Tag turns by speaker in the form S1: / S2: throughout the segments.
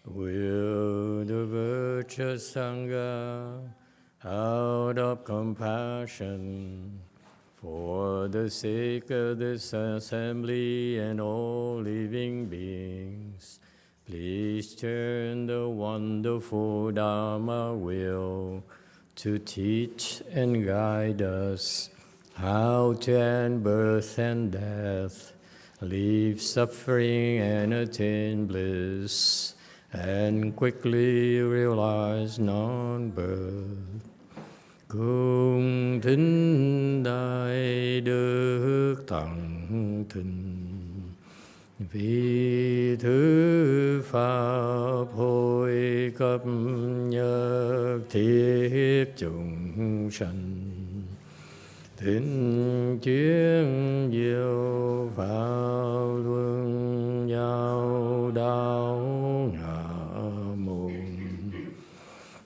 S1: will the virtuous Sangha, out of compassion, for the sake of this assembly and all living beings, please turn the wonderful Dharma wheel to teach and guide us how to end birth and death, leave suffering and attain bliss, and quickly realize non-birth. Cung thính đại đức thẳng thinh, vì thứ pháp hội cấp nhất thiết chúng sanh, thính chuyên diệu pháp luân giao đạo ngã môn,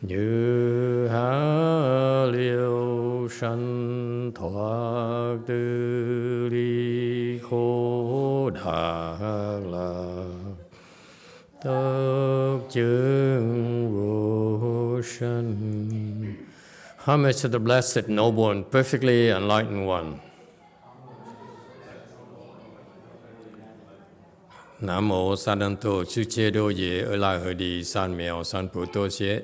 S1: như há liêu sanh thoát tư ly khổ đạc lạc, tất chứng vô sanh. Homage to the Blessed, Noble, and Perfectly Enlightened One. Nam mô Sa Đan Tô Chư Chế Đô Dễ Ở Lại Hờ Đi San Mèo San Phụ Tô Xế.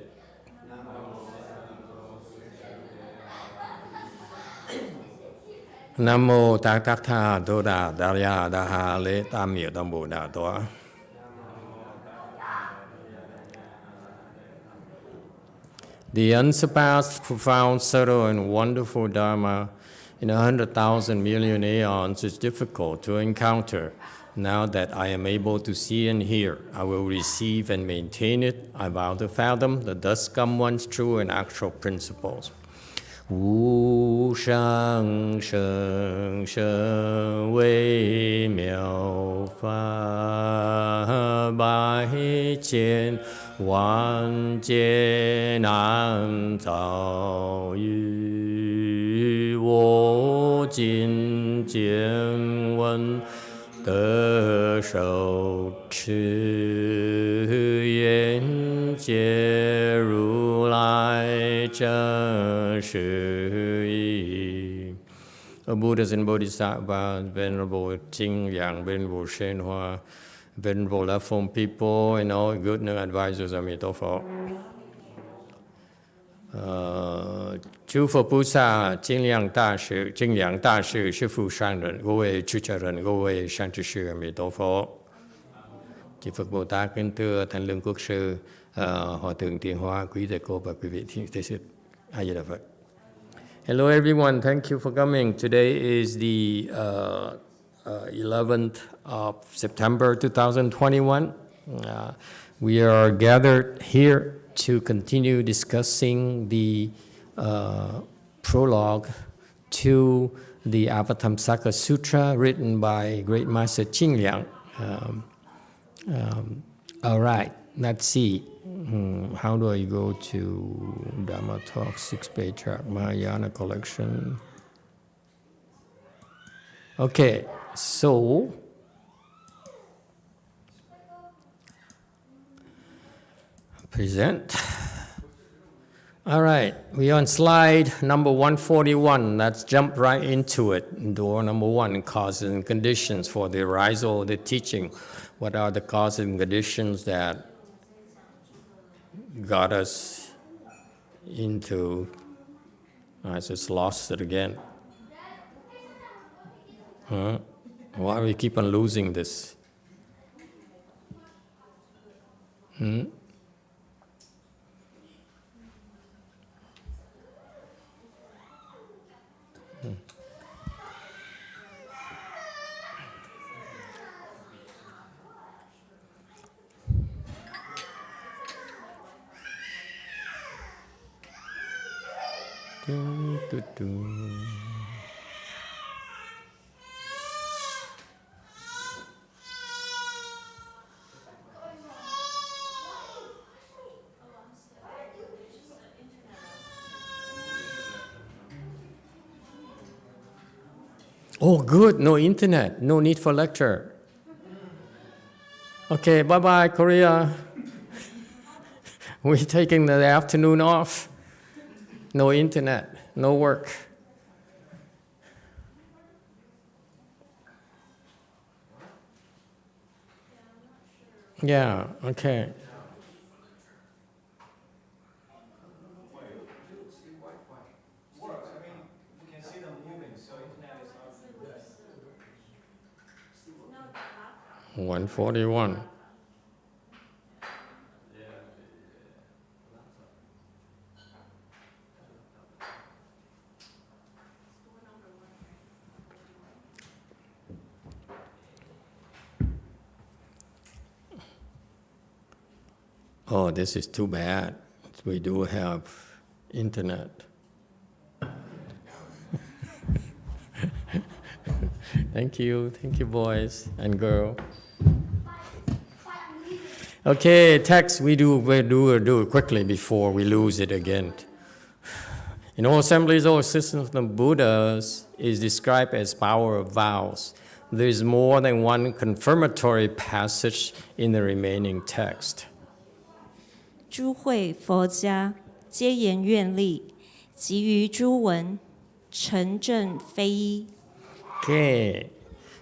S1: Nam mô Tát Tát Tha Đô Đà Đà Ya Đà Hà Lễ Tam Miệu Tam Bồ Đà Toa. The unsurpassed, profound, subtle, and wonderful Dharma in 100,000 million aeons is difficult to encounter. Now that I am able to see and hear, I will receive and maintain it. I vow to fathom the thus come one's true and actual principles. Wu shang sheng sheng wei miao fa bai qian wan jie nan zao yu wo jin jian wen de shou chi yan jie ru lai zhen shi yi. Buddhas and Bodhisattvas, Venerable Qingyang, Venerable YongHua, Venerable Left-Home people, and all good advisors of Emitofuo. 诸佛菩萨、精量大士、精良大士、师父上人、各位出家人、各位善知识、阿弥陀佛。Chư Phật Bồ Tát kính thưa Thanh Lương Quốc sư, Hòa thượng Tiền Hoa, quý thầy cô và quý vị thầy sư. A Di Đà Phật. Hello everyone, thank you for coming. Today is the 11th of September 2021. We are gathered here to continue discussing the prologue to the Avatamsaka Sutra written by Great Master Qingyang. All right, let's see. How do I go to Dharma Talk 6-page track, Mahayana collection? Okay, so present. All right, we're on slide number 141. Let's jump right into it. Door number 1, causes and conditions for the arisal of the teaching. What are the causes and conditions that got us into, I just lost it again. Why do we keep on losing this? Oh, good. No internet. No need for lecture. Okay, bye-bye, Korea. We're taking the afternoon off. No internet, no work. Yeah, okay.
S2: Works. I mean, you can see them moving, so internet is not.
S1: 141. Oh, this is too bad. We do have internet. Thank you, boys and girls. Okay, text. We'll do it quickly before we lose it again. In all assemblies, all systems of the Buddhas is described as power of vows. There is more than one confirmatory passage in the remaining text.
S3: 诸会佛家皆言愿力，及于诸文，成正非一。
S1: Okay,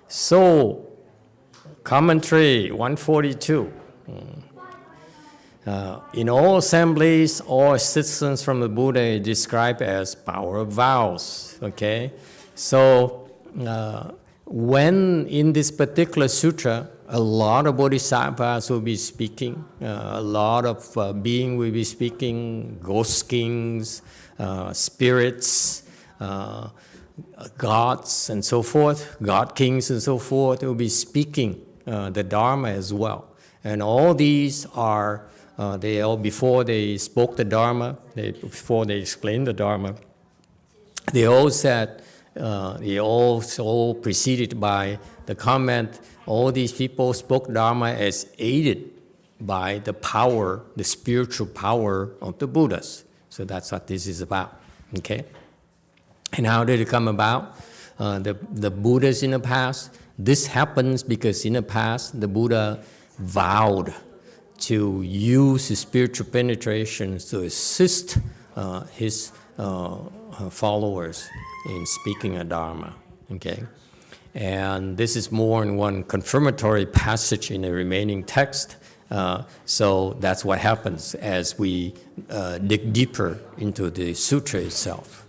S1: so commentary 142. In all assemblies, all assistance from the Buddha is described as power of vows. Okay, so when in this particular sutra, a lot of bodhisattvas will be speaking, a lot of beings will be speaking, ghost kings, spirits, gods and so forth, god kings and so forth will be speaking the Dharma as well. And all these are, before they spoke the Dharma, before they explained the Dharma, they all said, they all preceded by the comment, all these people spoke Dharma as aided by the power, the spiritual power of the Buddhas. So that's what this is about, okay? And how did it come about? The Buddhas in the past, this happens because in the past, the Buddha vowed to use his spiritual penetration to assist his followers in speaking a Dharma, okay? And this is more in one confirmatory passage in the remaining text. So that's what happens as we dig deeper into the sutra itself.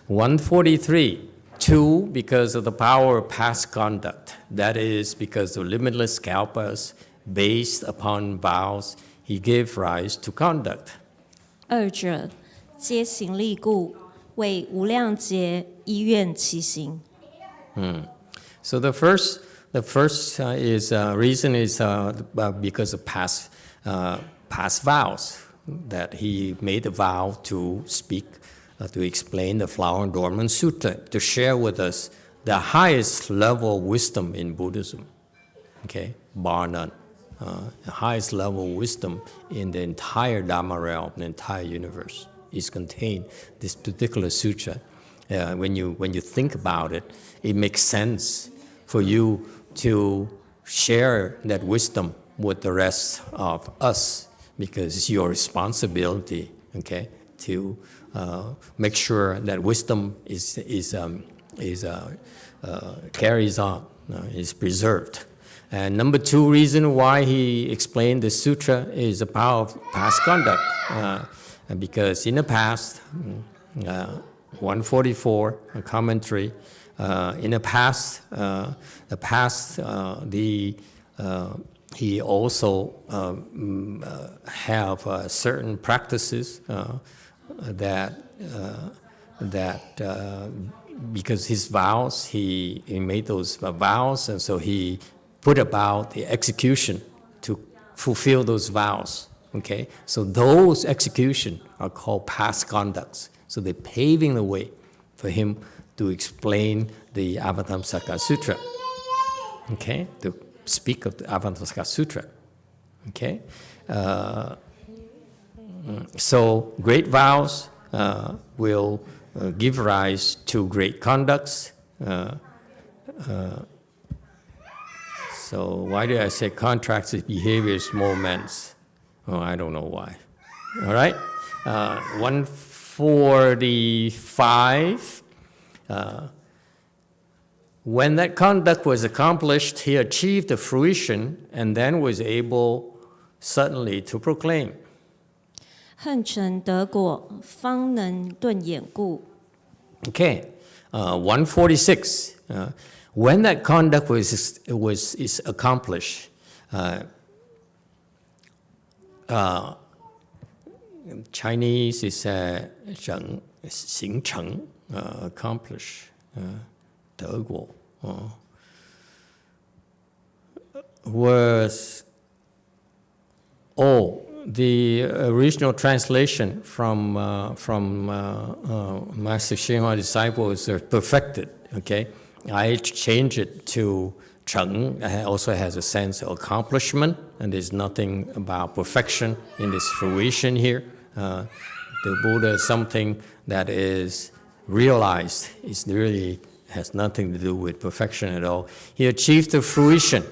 S1: 143, 2, because of the power of past conduct. That is because of limitless kalpas based upon vows, he gave rise to conduct.
S3: 二者皆行力故，为无量劫依愿其行。
S1: So the first reason is because of past vows, that he made a vow to speak, to explain the Flower and Dormant Sutta, to share with us the highest level of wisdom in Buddhism, okay, bar none. The highest level of wisdom in the entire Dharma realm, the entire universe, is contained this particular sutra. When you think about it, it makes sense for you to share that wisdom with the rest of us, because it's your responsibility, okay, to make sure that wisdom carries on, is preserved. And number 2 reason why he explained the sutra is the power of past conduct, because in the past, 144 a commentary. In the past, he also have certain practices that because his vows, he made those vows, and so he put about the execution to fulfill those vows. Okay, so those executions are called past conducts. So they're paving the way for him to explain the Avatamsaka Sutra. Okay, to speak of the Avatamsaka Sutra. Okay, so great vows will give rise to great conducts. So why did I say contracts with behaviors, moments? Oh, I don't know why. All right? 145. When that conduct was accomplished, he achieved the fruition and then was able suddenly to proclaim.
S3: 恨成得果，方能顿掩故。
S1: Okay, 146. When that conduct is accomplished, Chinese is 形成 accomplish 得果 was the original translation from Master Xinhua disciples are perfected. Okay, I changed it to Cheng. It also has a sense of accomplishment, and there's nothing about perfection in this fruition here. The Buddha is something that is realized. It really has nothing to do with perfection at all. He achieved the fruition.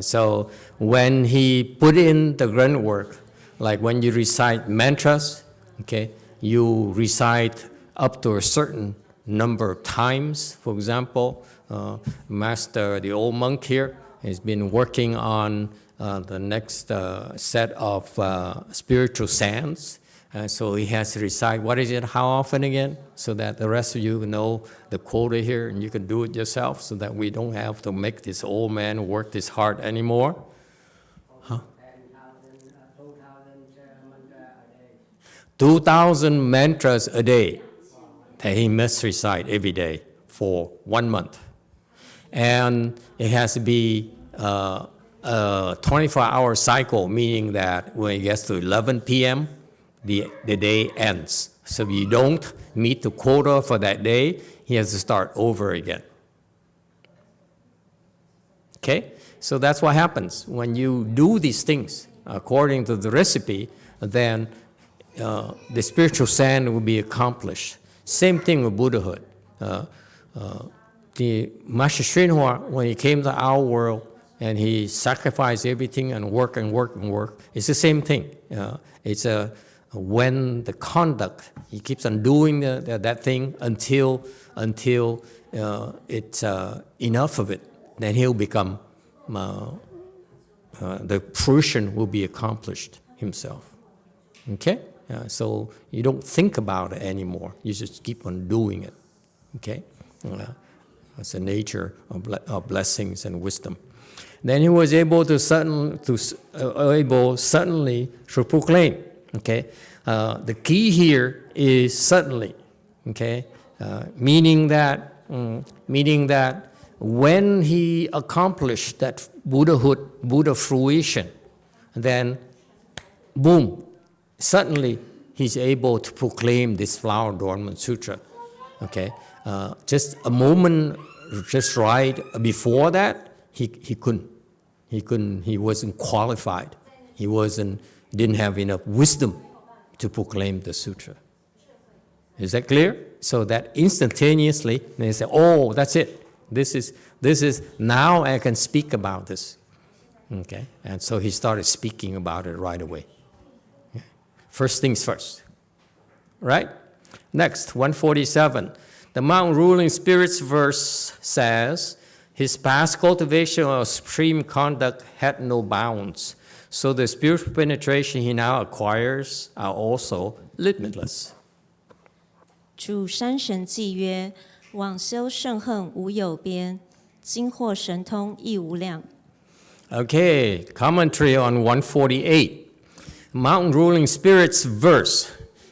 S1: So when he put in the groundwork, like when you recite mantras, okay, you recite up to a certain number of times. For example, Master, the old monk here, has been working on the next set of spiritual sands. So he has to recite, what is it, how often again? So that the rest of you know the quota here and you can do it yourself so that we don't have to make this old man work this hard anymore. Huh? 2,000 mantras a day that he must recite every day for 1 month. And it has to be a 24-hour cycle, meaning that when it gets to 11 p.m., the day ends. So if you don't meet the quota for that day, he has to start over again. Okay? So that's what happens. When you do these things according to the recipe, then the spiritual sand will be accomplished. Same thing with Buddhahood. The Master Xinhua, when he came to our world and he sacrificed everything and work, it's the same thing. It's when the conduct, he keeps on doing that thing until it's enough of it, then he'll become, the fruition will be accomplished himself. Okay? So you don't think about it anymore. You just keep on doing it. Okay? That's the nature of blessings and wisdom. Then he was able to suddenly to proclaim. Okay, the key here is suddenly. Okay, meaning that when he accomplished that Buddha fruition, then boom, suddenly he's able to proclaim this Flower Adornment Sutra. Okay, just a moment, just right before that, he couldn't. He wasn't qualified. He didn't have enough wisdom to proclaim the sutra. Is that clear? So that instantaneously they say, "Oh, that's it. This is now I can speak about this." Okay, and so he started speaking about it right away. First things first, right? Next, 147. The Mountain Ruling Spirit's verse says, his past cultivation of supreme conduct had no bounds, so the spiritual penetration he now acquires are also limitless.
S3: 主山神记曰：往修圣恨无有边，今获神通亦无量。
S1: Okay, commentary on 148. Mountain Ruling Spirit's verse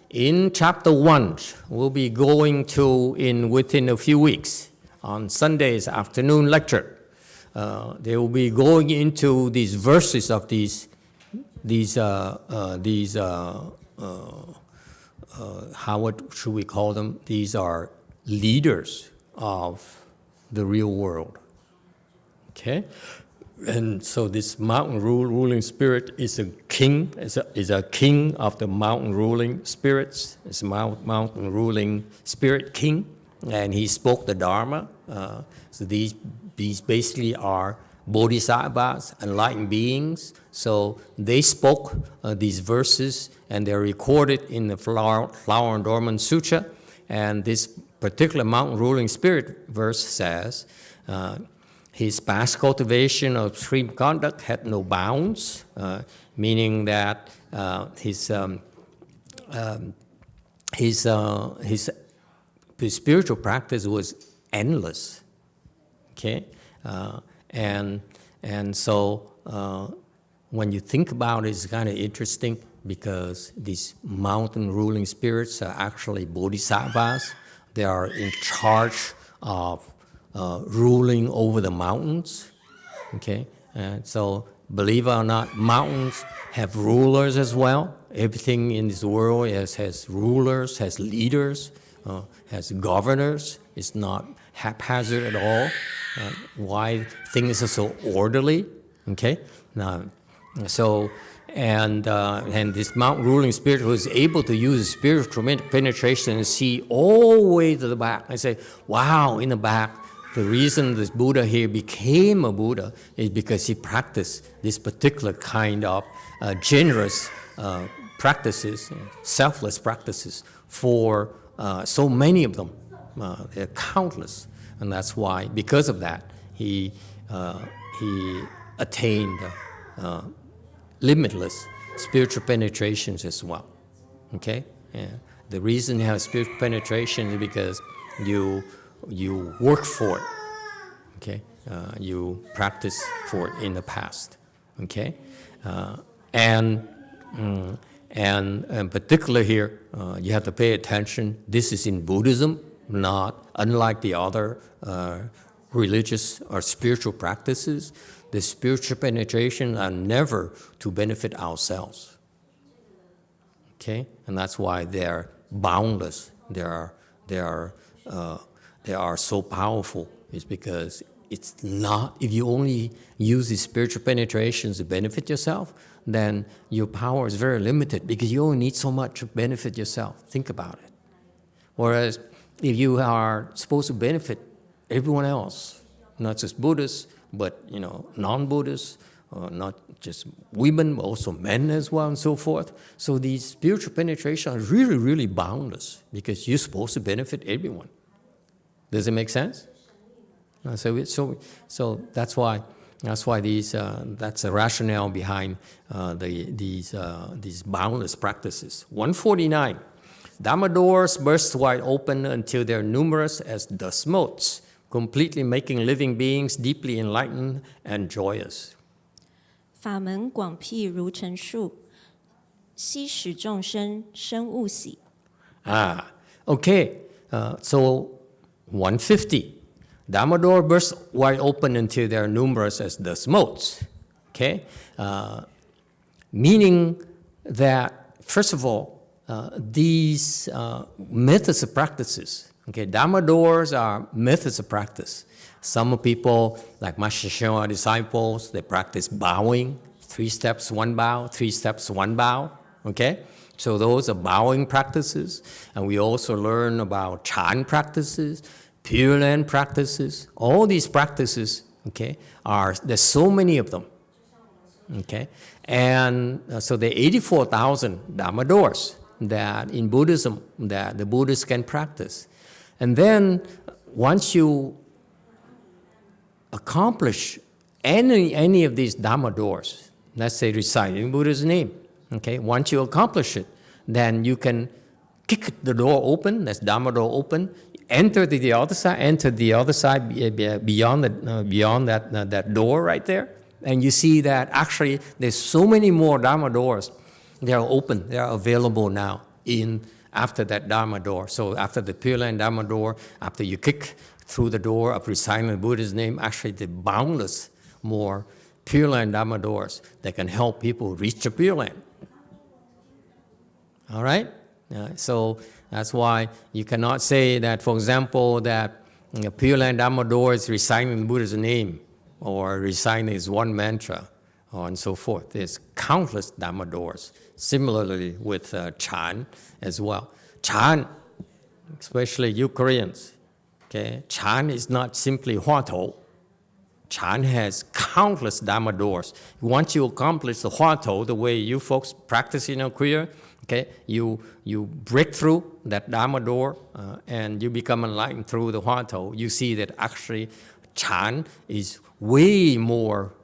S1: in chapter 1 we'll be going to within a few weeks. On Sunday's afternoon lecture, they will be going into these verses of these what should we call them? These are leaders of the real world. Okay, and so this mountain ruling spirit is a king. Is a king of the mountain ruling spirits. It's a mountain ruling spirit king. And he spoke the Dharma. So these basically are bodhisattvas, enlightened beings. So they spoke these verses, and they're recorded in the Flower and Dormant Sutra. And this particular mountain ruling spirit verse says, his past cultivation of extreme conduct had no bounds, meaning that his spiritual practice was endless. Okay, and so when you think about it, it's kind of interesting because these mountain ruling spirits are actually bodhisattvas. They are in charge of ruling over the mountains. Okay, and so believe it or not, mountains have rulers as well. Everything in this world has rulers, has leaders, has governors. It's not haphazard at all. Why things are so orderly? Okay, now, so and this mountain ruling spirit was able to use spiritual penetration and see all the way to the back. I say, wow, in the back. The reason this Buddha here became a Buddha is because he practiced this particular kind of generous practices, selfless practices for so many of them. They're countless. And that's why, because of that, he attained limitless spiritual penetrations as well. Okay? Yeah. The reason you have spiritual penetration is because you work for it, okay? You practice for it in the past, okay? And particularly here, you have to pay attention. This is in Buddhism, not unlike the other religious or spiritual practices. The spiritual penetration are never to benefit ourselves, okay? And that's why they're boundless. They are so powerful is because it's not, if you only use these spiritual penetrations to benefit yourself, then your power is very limited because you only need so much to benefit yourself. Think about it. Whereas if you are supposed to benefit everyone else, not just Buddhists, but non-Buddhists, not just women, but also men as well, and so forth. So these spiritual penetrations are really, really boundless because you're supposed to benefit everyone. Does it make sense? So that's why these that's the rationale behind these boundless practices. 149. Dharma doors burst wide open until they're numerous as dust motes, completely making living beings deeply enlightened and joyous.
S3: 法门广辟如尘树，悉使众生生悟喜。
S1: Okay. So 150. Dharma door bursts wide open until they are numerous as dust motes. Okay? Meaning that, first of all, these methods of practices, okay, Dharma doors are methods of practice. Some people, like Master Shengwa disciples, they practice bowing, 3 steps, 1 bow, 3 steps, 1 bow, okay? So those are bowing practices. And we also learn about Chan practices, Pure Land practices. All these practices, okay, there's so many of them, okay? And so there are 84,000 Dharma doors that in Buddhism that the Buddhists can practice. And then once you accomplish any of these Dharma doors, let's say reciting Buddha's name, okay, once you accomplish it, then you can kick the door open, that's Dharma door open, enter the other side beyond that door right there, and you see that actually there's so many more Dharma doors. They are open, they are available now after that Dharma door. So after the Pure Land Dharma door, after you kick through the door of reciting the Buddha's name, actually the boundless more Pure Land Dharma doors that can help people reach the Pure Land. All right? So that's why you cannot say that, for example, that Pure Land Dharma door is reciting the Buddha's name or reciting his one mantra, and so forth. There's countless Dharma doors. Similarly with Chan as well. Chan, especially you Koreans, okay? Chan is not simply Hua Tou. Chan has countless Dharma doors. Once you accomplish the Huatou, the way you folks practice in Korea, okay, you break through that Dharma door and you become enlightened through the Huatou. You see that actually Chan is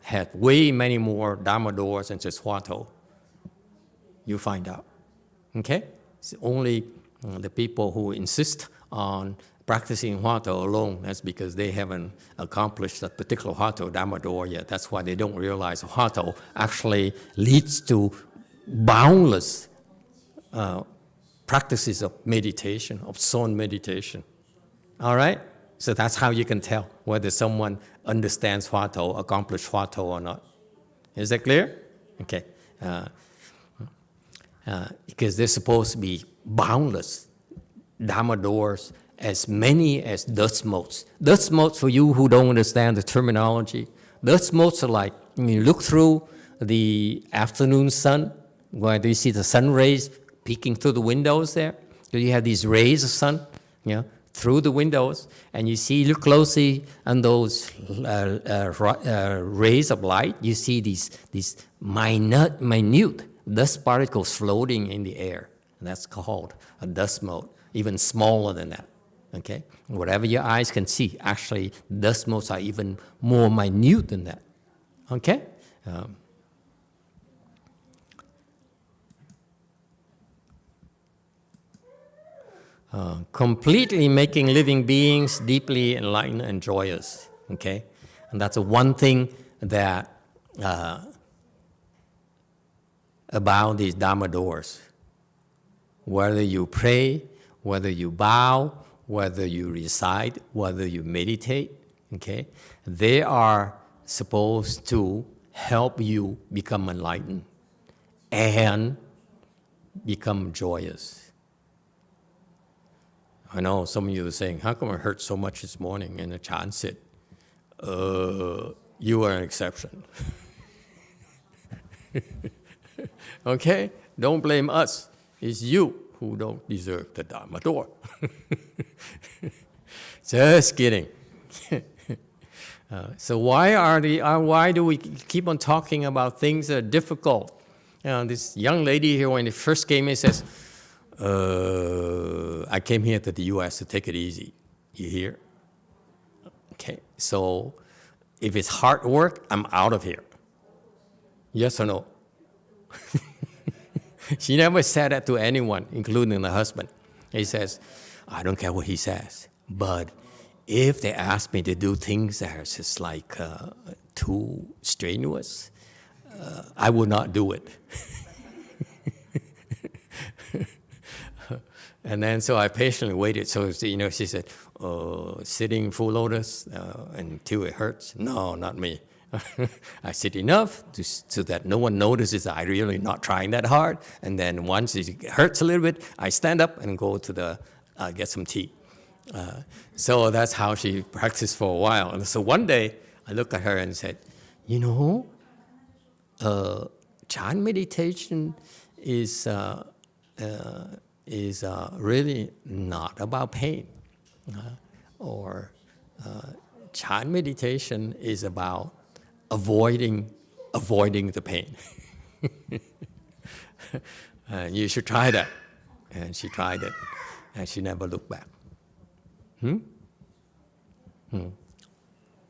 S1: has way many more Dharma doors than just Huatou. You find out, okay? It's only the people who insist on practicing Huatou alone, that's because they haven't accomplished that particular Huatou Dharma door yet. That's why they don't realize Huatou actually leads to boundless practices of meditation, of zone meditation. All right? So that's how you can tell whether someone understands Huatou, accomplished Huatou or not. Is that clear? Okay. Because they're supposed to be boundless Dharma doors, as many as dust motes. Dust motes, for you who don't understand the terminology, dust motes are like when you look through the afternoon sun, where you see the sun rays peeking through the windows there. So you have these rays of sun, through the windows, and you look closely on those rays of light. You see these minute dust particles floating in the air. And that's called a dust mote, even smaller than that. Okay, whatever your eyes can see, actually, dust motes are even more minute than that. Okay. Completely making living beings deeply enlightened and joyous. Okay, and that's the one thing that about these Dharma doors. Whether you pray, whether you bow, whether you recite, whether you meditate, okay, they are supposed to help you become enlightened and become joyous. I know some of you are saying, how come I hurt so much this morning? And the Chan said, you are an exception. Okay? Don't blame us. It's you who don't deserve the Dharma door. Just kidding. So why do we keep on talking about things that are difficult? This young lady here, when it first came in, says, I came here to the U.S. to take it easy. You hear? Okay, so if it's hard work, I'm out of here. Yes or no? She never said that to anyone, including the husband. He says, I don't care what he says, but if they ask me to do things that are just like too strenuous, I will not do it. And then so I patiently waited. So, she said, sitting full lotus until it hurts? No, not me. I sit enough so that no one notices I really not trying that hard. And then once it hurts a little bit, I stand up and go to get some tea. So that's how she practiced for a while. And so one day I looked at her and said, Chan meditation is really not about pain. Or Chan meditation is about avoiding the pain. You should try that. And she tried it, and she never looked back.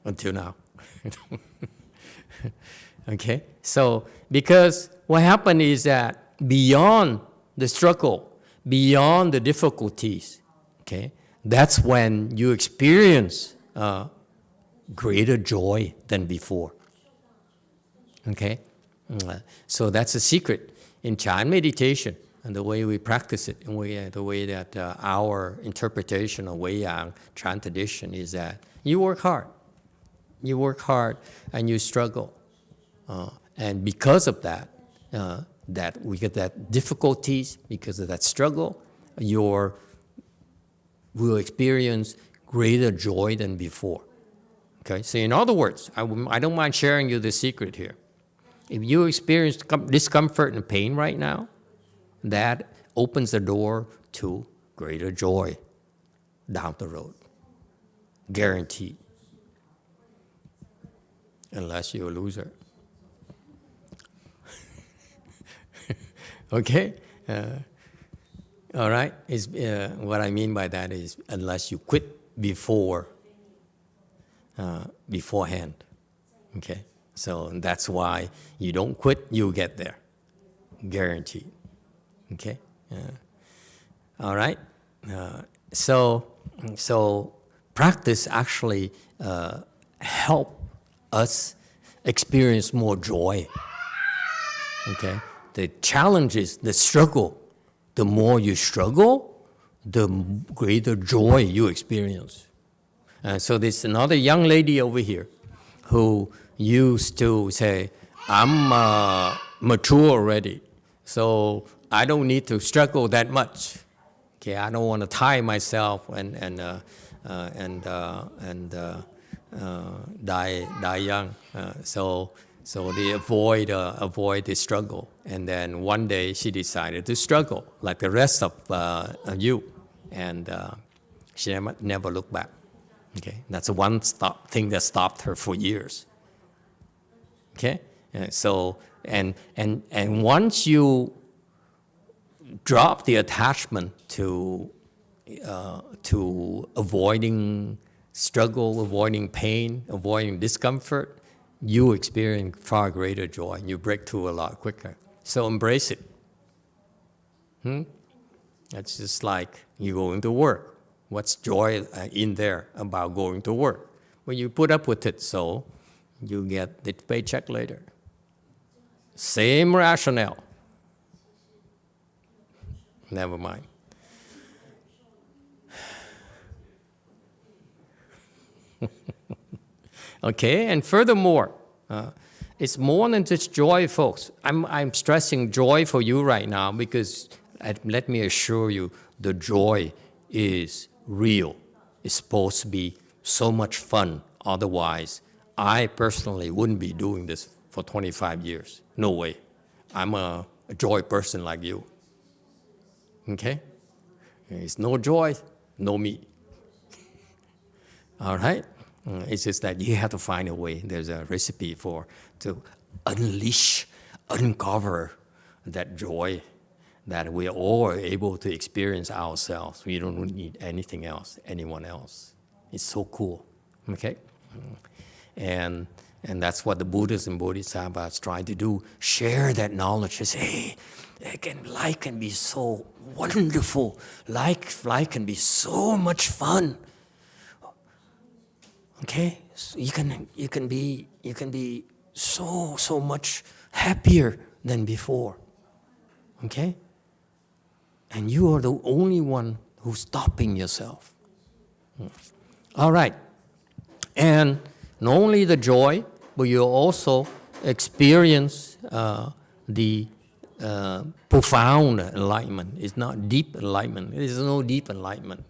S1: Until now. Okay? So, because what happened is that beyond the struggle, beyond the difficulties, okay, that's when you experience greater joy than before. Okay? So that's the secret in Chan meditation and the way we practice it, and the way that our interpretation of Wei-Yang Chan tradition is that you work hard. You work hard and you struggle. And because of that, that we get that difficulties, because of that struggle, you will experience greater joy than before. Okay? So in other words, I don't mind sharing you the secret here. If you experience discomfort and pain right now, that opens the door to greater joy down the road. Guaranteed. unless you're a loser. Okay? All right? What I mean by that is unless you quit beforehand. Okay? So that's why you don't quit, you'll get there. Guaranteed. Okay? All right? So practice actually help us experience more joy. Okay? The challenges, the struggle, the more you struggle, the greater joy you experience. So there's another young lady over here who used to say, I'm mature already, so I don't need to struggle that much. Okay, I don't want to tie myself and die young. So they avoid the struggle. And then one day she decided to struggle like the rest of you, and she never looked back. Okay, that's one thing that stopped her for years. Okay, so and once you drop the attachment to avoiding struggle, avoiding pain, avoiding discomfort, you experience far greater joy. You break through a lot quicker. So embrace it. That's just like you going to work. What's joy in there about going to work? Well, you put up with it, so you get the paycheck later. Same rationale. Never mind. Okay, and furthermore, it's more than just joy, folks. I'm stressing joy for you right now because let me assure you, the joy is real. It's supposed to be so much fun. Otherwise, I personally wouldn't be doing this for 25 years. No way. I'm a joy person like you. Okay? There's no joy, no me. All right? It's just that you have to find a way. There's a recipe to uncover that joy that we are all able to experience ourselves. We don't need anything else, anyone else. It's so cool. Okay? And that's what the Buddhas and Bodhisattvas try to do. Share that knowledge. Say, hey, life can be so wonderful. Life can be so much fun. Okay, so you can be so much happier than before. Okay, and you are the only one who's stopping yourself. All right, and not only the joy, but you also experience the profound enlightenment. It's not deep enlightenment. There is no deep enlightenment.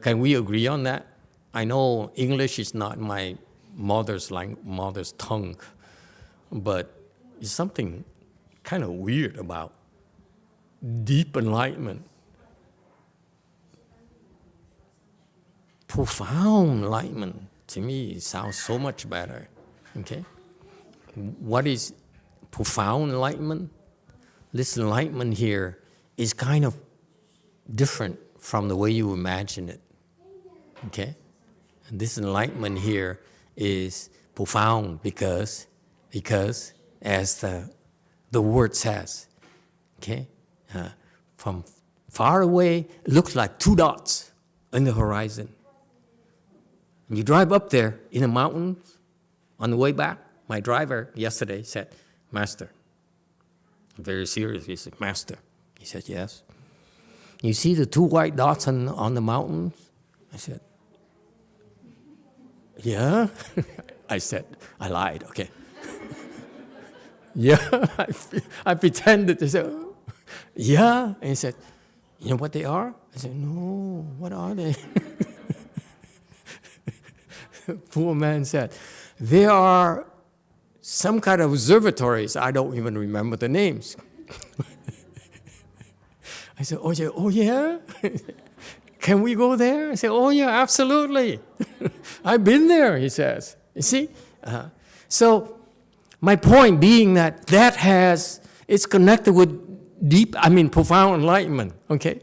S1: Can we agree on that? I know English is not my mother's tongue, but it's something kind of weird about deep enlightenment. Profound enlightenment, to me, it sounds so much better. Okay? What is profound enlightenment? This enlightenment here is kind of different from the way you imagine it. Okay? And this enlightenment here is profound because as the word says, okay, from far away, it looks like two dots on the horizon. And you drive up there in the mountains, on the way back, my driver yesterday said, Master, very serious, he said, Master. He said, yes. You see the two white dots on the mountains? I said, yeah. I said, I lied, okay. Yeah, I pretended to say, yeah. And he said, you know what they are? I said, no, what are they? Poor man said, they are some kind of observatories. I don't even remember the names. I said, oh yeah? Can we go there? I said, oh yeah, absolutely. I've been there, he says. You see? So my point being that it's connected with profound enlightenment, okay?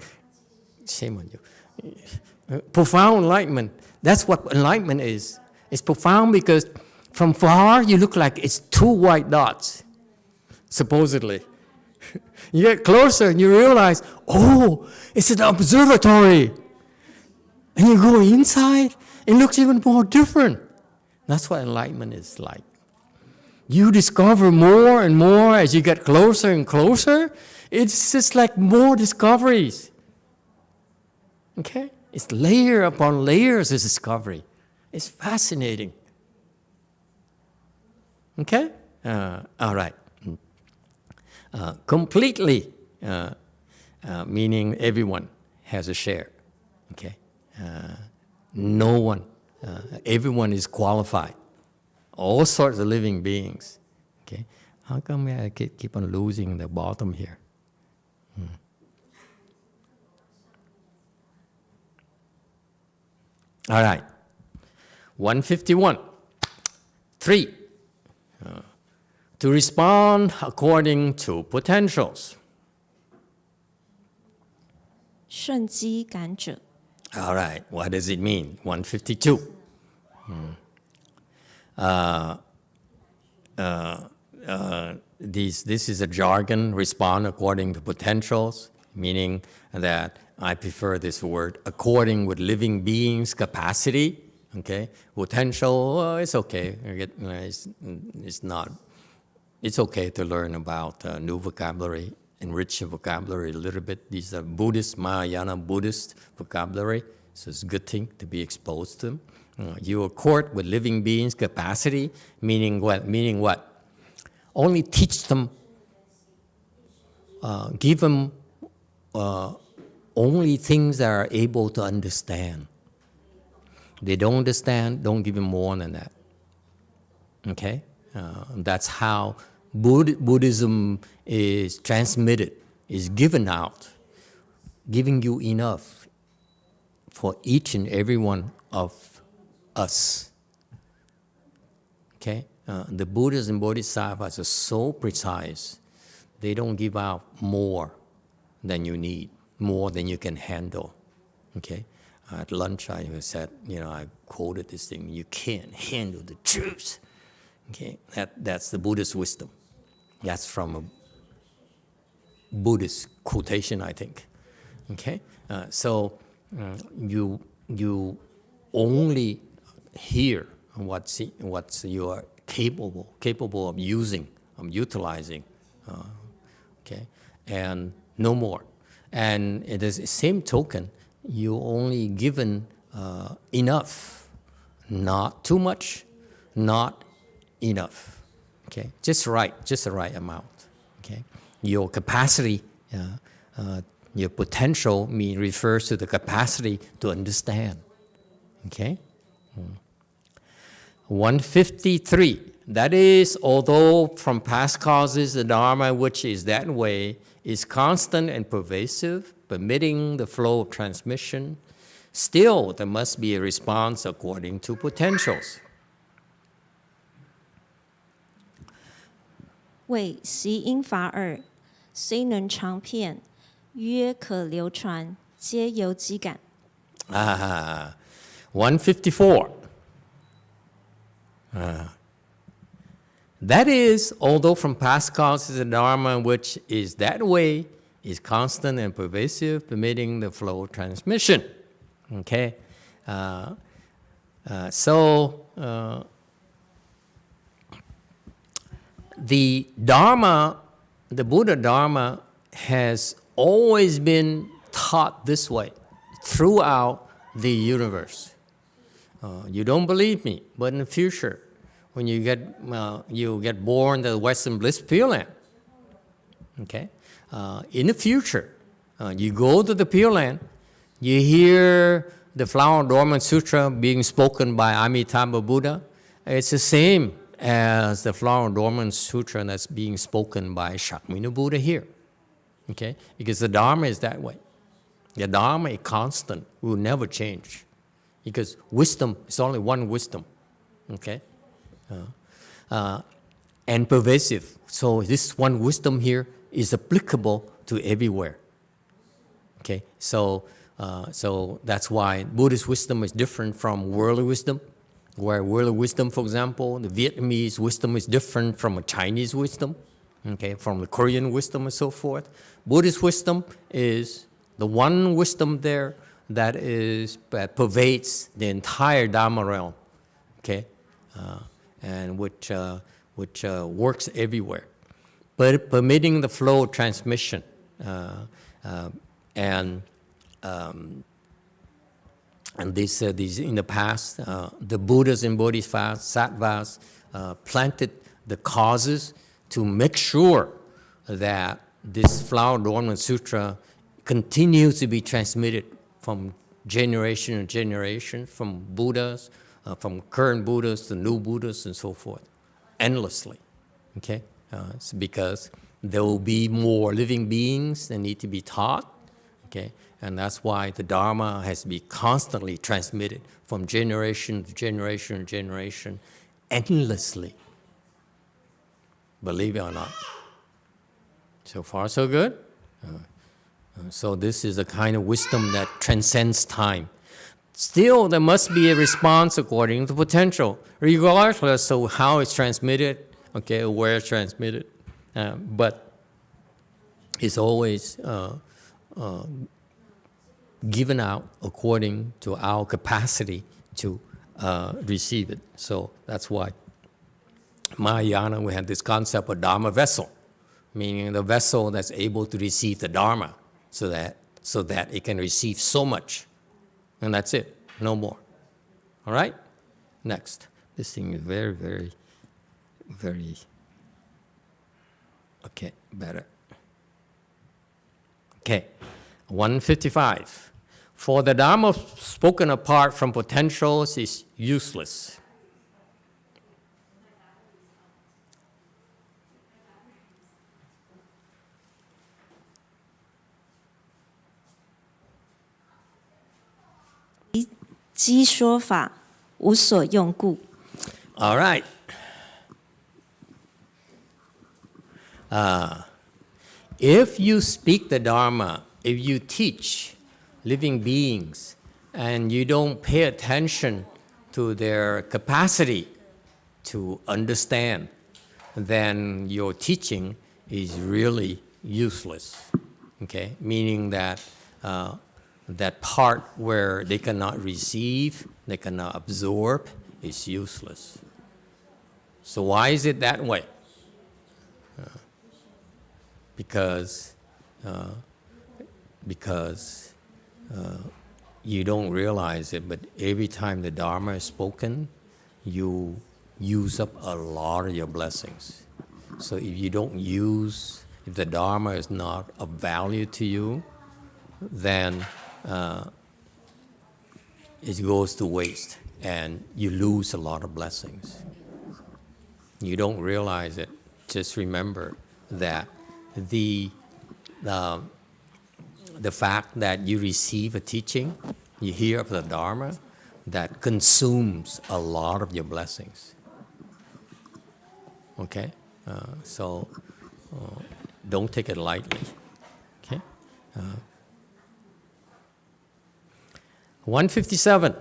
S1: Shame on you. Profound enlightenment, that's what enlightenment is. It's profound because from far you look like it's two white dots, supposedly. You get closer and you realize, oh, it's an observatory. And you go inside, it looks even more different. That's what enlightenment is like. You discover more and more as you get closer and closer. It's just like more discoveries. Okay? It's layer upon layers of discovery. It's fascinating. Okay? All right. Completely, meaning everyone has a share. Okay? No one, everyone is qualified. All sorts of living beings. Okay? How come I keep on losing the bottom here? All right. 151. 3. To respond according to potentials.
S3: 顺机感者。
S1: All right. What does it mean? 152. This is a jargon, respond according to potentials, meaning that I prefer this word, according with living beings' capacity. Okay, potential, it's okay. It's okay to learn about new vocabulary, enrich your vocabulary a little bit. These are Buddhist, Mahayana Buddhist vocabulary, so it's a good thing to be exposed to them. You accord with living beings' capacity, meaning what? Meaning what? Only teach them, give them only things that are able to understand. They don't understand, don't give them more than that. Okay? That's how Buddhism is transmitted, is given out, giving you enough for each and every one of us. Okay? The Buddhas and Bodhisattvas are so precise, they don't give out more than you need, more than you can handle. Okay? At lunch, I said, I quoted this thing, you can't handle the truth. Okay, that's the Buddhist wisdom. That's from a Buddhist quotation, I think. Okay, so you only hear what you are capable of using, of utilizing. Okay, and no more. And it is the same token. You only given enough, not too much, not enough. Okay, just the right amount. Okay, your capacity, your potential refers to the capacity to understand. Okay, 153. That is, although from past causes the Dharma which is that way is constant and pervasive, permitting the flow of transmission, still there must be a response according to potentials.
S3: 为习因法耳，虽能长片，约可流传，皆由机感。
S1: 154. That is, although from past causes the Dharma which is that way is constant and pervasive, permitting the flow of transmission. Okay? The Dharma, the Buddha Dharma, has always been taught this way throughout the universe. You don't believe me, but in the future, when you get born to the Western Bliss Pure Land, okay? In the future, you go to the Pure Land, you hear the Flower Adornment Sutra being spoken by Amitabha Buddha. It's the same as the Flower Adornment Sutra that's being spoken by Shakyamuni Buddha here. Okay? Because the Dharma is that way. The Dharma is constant, will never change. Because wisdom is only one wisdom. Okay? and pervasive. So this one wisdom here is applicable to everywhere. Okay, so that's why Buddhist wisdom is different from worldly wisdom. Where worldly wisdom, for example, the Vietnamese wisdom is different from a Chinese wisdom, okay, from the Korean wisdom and so forth. Buddhist wisdom is the one wisdom there that pervades the entire Dharma realm, okay, and which works everywhere, but permitting the flow of transmission, and these in the past, the Buddhas and Bodhisattvas planted the causes to make sure that this Flower Adornment Sutra continues to be transmitted from generation to generation, from Buddhas, from current Buddhas to new Buddhas and so forth, endlessly. Okay, it's because there will be more living beings that need to be taught. Okay. And that's why the Dharma has to be constantly transmitted from generation to generation to generation, endlessly. Believe it or not. So far, so good. So this is a kind of wisdom that transcends time. Still, there must be a response according to potential, regardless of how it's transmitted, okay, where it's transmitted. But it's always given out according to our capacity to receive it. So that's why Mahayana, we have this concept of Dharma vessel, meaning the vessel that's able to receive the Dharma so that it can receive so much. And that's it, no more. All right? Next. This thing is very, very, very, okay, better. Okay, 155. For the Dharma spoken apart from potentials is useless. All right. If you speak the Dharma, if you teach living beings and you don't pay attention to their capacity to understand, then your teaching is really useless. Okay, meaning that that part where they cannot receive, they cannot absorb, is useless. So why is it that way? Because you don't realize it, but every time the Dharma is spoken, you use up a lot of your blessings. So if the Dharma is not of value to you, then it goes to waste and you lose a lot of blessings. You don't realize it. Just remember that the fact that you receive a teaching, you hear of the Dharma, that consumes a lot of your blessings. Okay? So don't take it lightly. Okay? 157.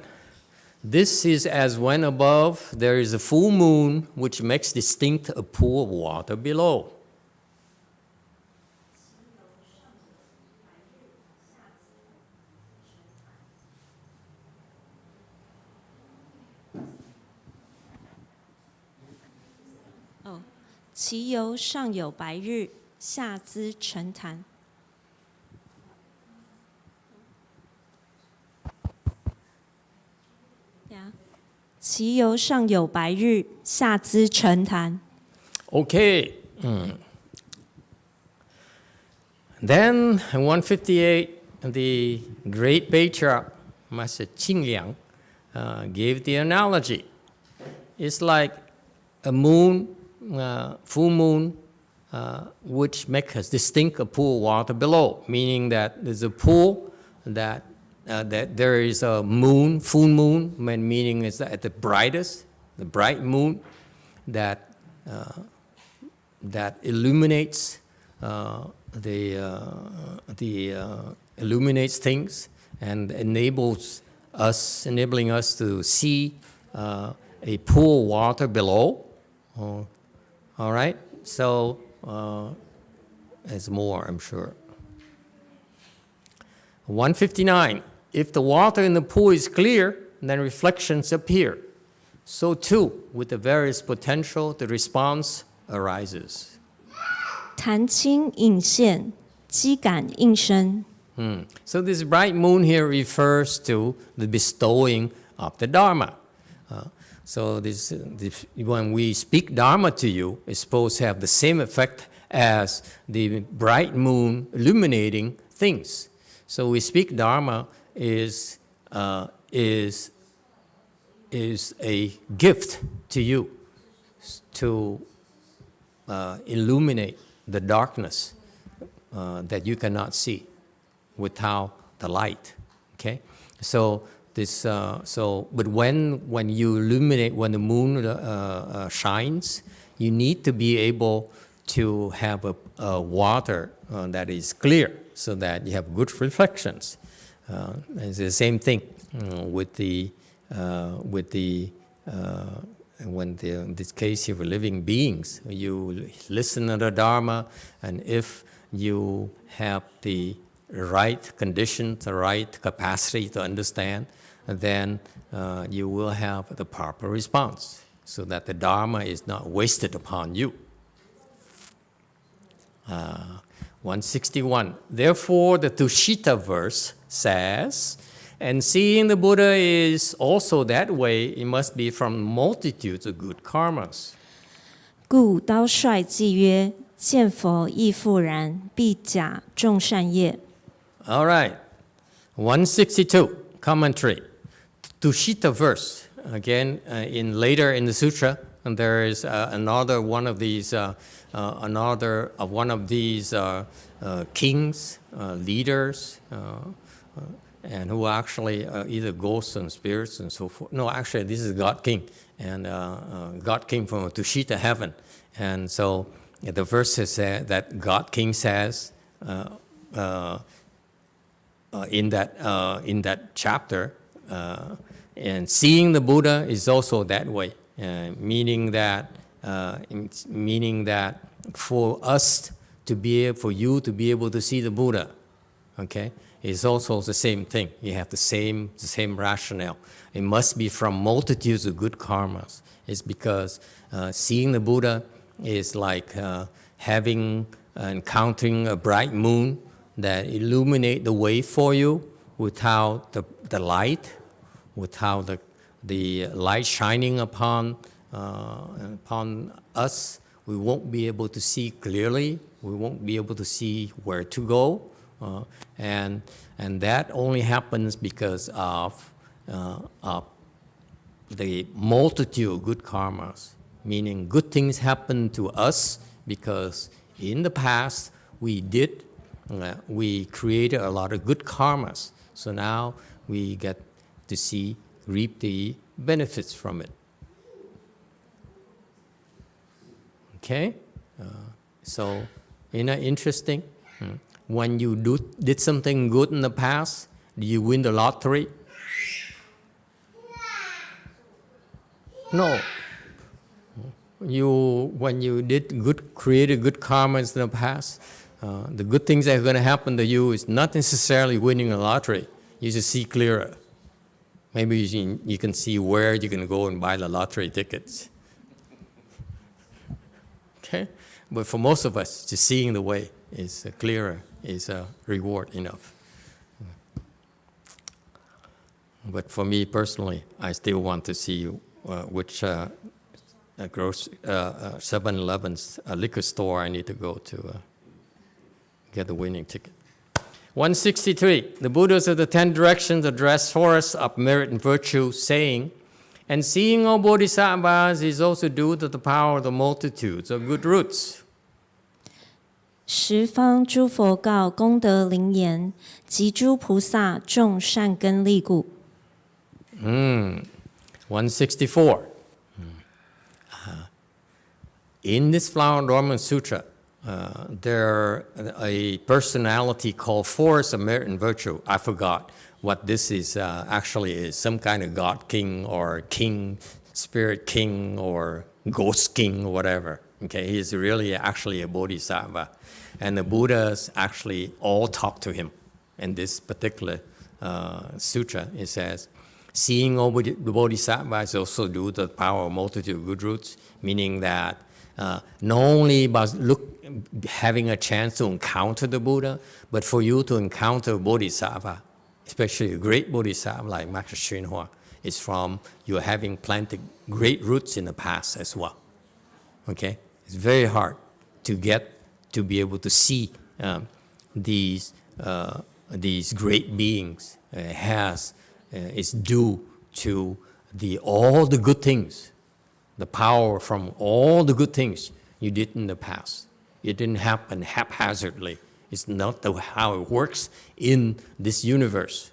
S1: This is as when above there is a full moon which makes distinct a pool of water below.
S3: Oh, 其由上有白日，下资沉潭。其由上有白日，下资沉潭。
S1: Okay. Then, in 158, the great patriarch, Master Qingliang, gave the analogy. It's like a moon, full moon, which makes a distinct pool of water below, meaning that there's a pool that there is a moon, full moon, meaning is at the brightest, the bright moon, that illuminates illuminates things and enabling us to see a pool of water below. All right, so there's more, I'm sure. 159. If the water in the pool is clear, then reflections appear. So too, with the various potential, the response arises.
S3: 潭清映现，机感应生。
S1: So this bright moon here refers to the bestowing of the Dharma. So when we speak Dharma to you, it's supposed to have the same effect as the bright moon illuminating things. So we speak Dharma is a gift to you to illuminate the darkness that you cannot see without the light. Okay, so but when you illuminate, when the moon shines, you need to be able to have a water that is clear, so that you have good reflections. It's the same thing in this case, if you're living beings, you listen to the Dharma, and if you have the right conditions, the right capacity to understand, then you will have the proper response, so that the Dharma is not wasted upon you. 161. Therefore, the Tushita verse says, and seeing the Buddha is also that way, it must be from multitudes of good karmas.
S3: 故刀率记曰：见佛亦复然，必假众善业。
S1: All right. 162. Commentary. Tushita verse. Again, later in the sutra, and there is another one of these kings, leaders, and who actually either ghosts and spirits and so forth. No, actually, this is God King, and God came from a Tushita heaven, and so the verse says that God King says in that chapter, and seeing the Buddha is also that way, meaning that for you to be able to see the Buddha, okay, is also the same thing. You have the same rationale. It must be from multitudes of good karmas. It's because seeing the Buddha is like encountering a bright moon that illuminate the way for you. Without the light, without the light shining upon us, we won't be able to see clearly. We won't be able to see where to go, and that only happens because of the multitude of good karmas. Meaning, good things happen to us because in the past we created a lot of good karmas. So now we get to reap the benefits from it. Okay? So, isn't that interesting? When you did something good in the past, do you win the lottery? No. When you created good karmas in the past, the good things that are going to happen to you is not necessarily winning a lottery. You just see clearer. Maybe you can see where you can go and buy the lottery tickets. Okay? But for most of us, just seeing the way is clearer, is a reward enough. But for me personally, I still want to see which 7-Eleven's liquor store I need to go to get the winning ticket. 163. The Buddhas of the 10 directions address forests of merit and virtue, saying, and seeing all bodhisattvas is also due to the power of the multitudes of good roots.
S3: 十方诸佛告功德灵言，及诸菩萨种善根利故。
S1: 164. in this Flower Dharma Sutra, there a personality called Force of Merit and Virtue. I forgot what this is actually is. Some kind of God king or king, spirit king or ghost king or whatever. Okay, he's really actually a bodhisattva. And the Buddhas actually all talk to him. In this particular sutra, it says, seeing all the bodhisattvas also due to the power of multitude of good roots, meaning that not only by having a chance to encounter the Buddha, but for you to encounter a bodhisattva, especially a great bodhisattva like Master YongHua, is from you having planted great roots in the past as well. Okay? It's very hard to get to be able to see these great beings. It's due to all the good things, the power from all the good things you did in the past. It didn't happen haphazardly. It's not how it works in this universe.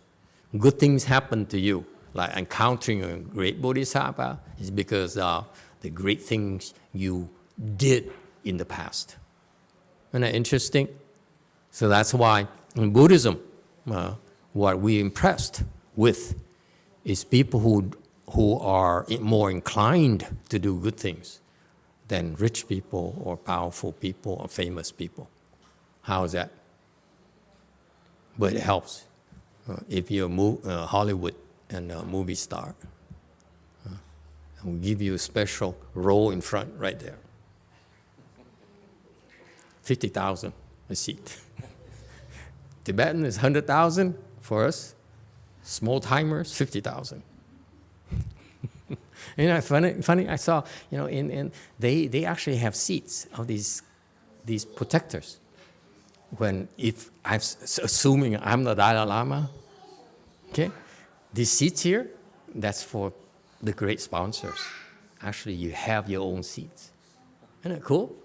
S1: Good things happen to you, like encountering a great bodhisattva is because of the great things you did in the past. Isn't that interesting? So that's why in Buddhism, what we're impressed with is people who are more inclined to do good things than rich people or powerful people or famous people. How is that? But it helps if you're Hollywood and a movie star. We'll give you a special row in front right there. 50,000 a seat. Tibetan is 100,000 for us. Small timers, 50,000. Funny. I saw, they actually have seats of these protectors. If I'm assuming I'm the Dalai Lama, okay, these seats here, that's for the great sponsors. Actually, you have your own seats. Isn't that cool?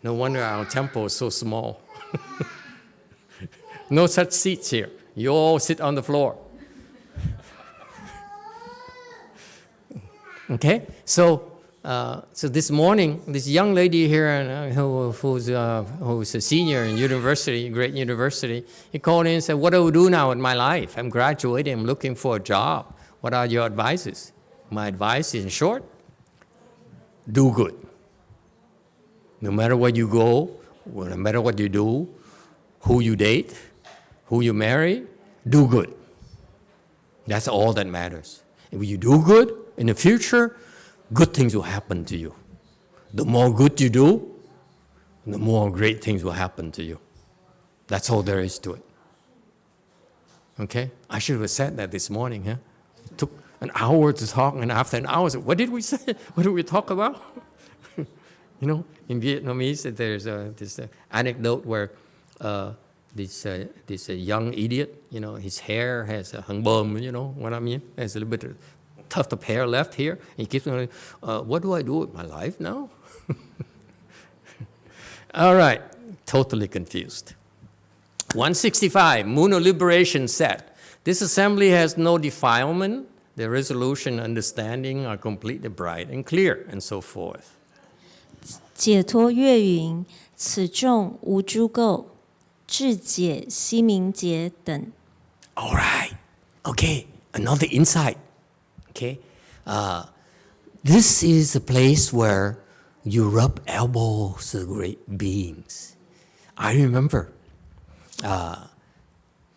S1: No wonder our temple is so small. No such seats here. You all sit on the floor. Okay, so this morning, this young lady here who's a senior in university, great university, he called in and said, "What do I do now in my life? I'm graduating. I'm looking for a job. What are your advices?" My advice is, in short, do good. No matter where you go, no matter what you do, who you date, who you marry, do good. That's all that matters. If you do good, in the future, good things will happen to you. The more good you do, the more great things will happen to you. That's all there is to it. Okay? I should have said that this morning, huh? It took an hour to talk, and after an hour, what did we say? What did we talk about? In Vietnamese, there's this anecdote where this young idiot, his hair has a hang bum, you know what I mean? There's a little bit of tuft of hair left here. He keeps going, what do I do with my life now? All right, totally confused. 165, Moon of Liberation said, this assembly has no defilement. The resolution and understanding are completely bright and clear, and so forth.
S3: 解脱月云，此众无诸垢，智解悉明解等。
S1: All right, okay, another insight. Okay, this is a place where you rub elbows with great beings. I remember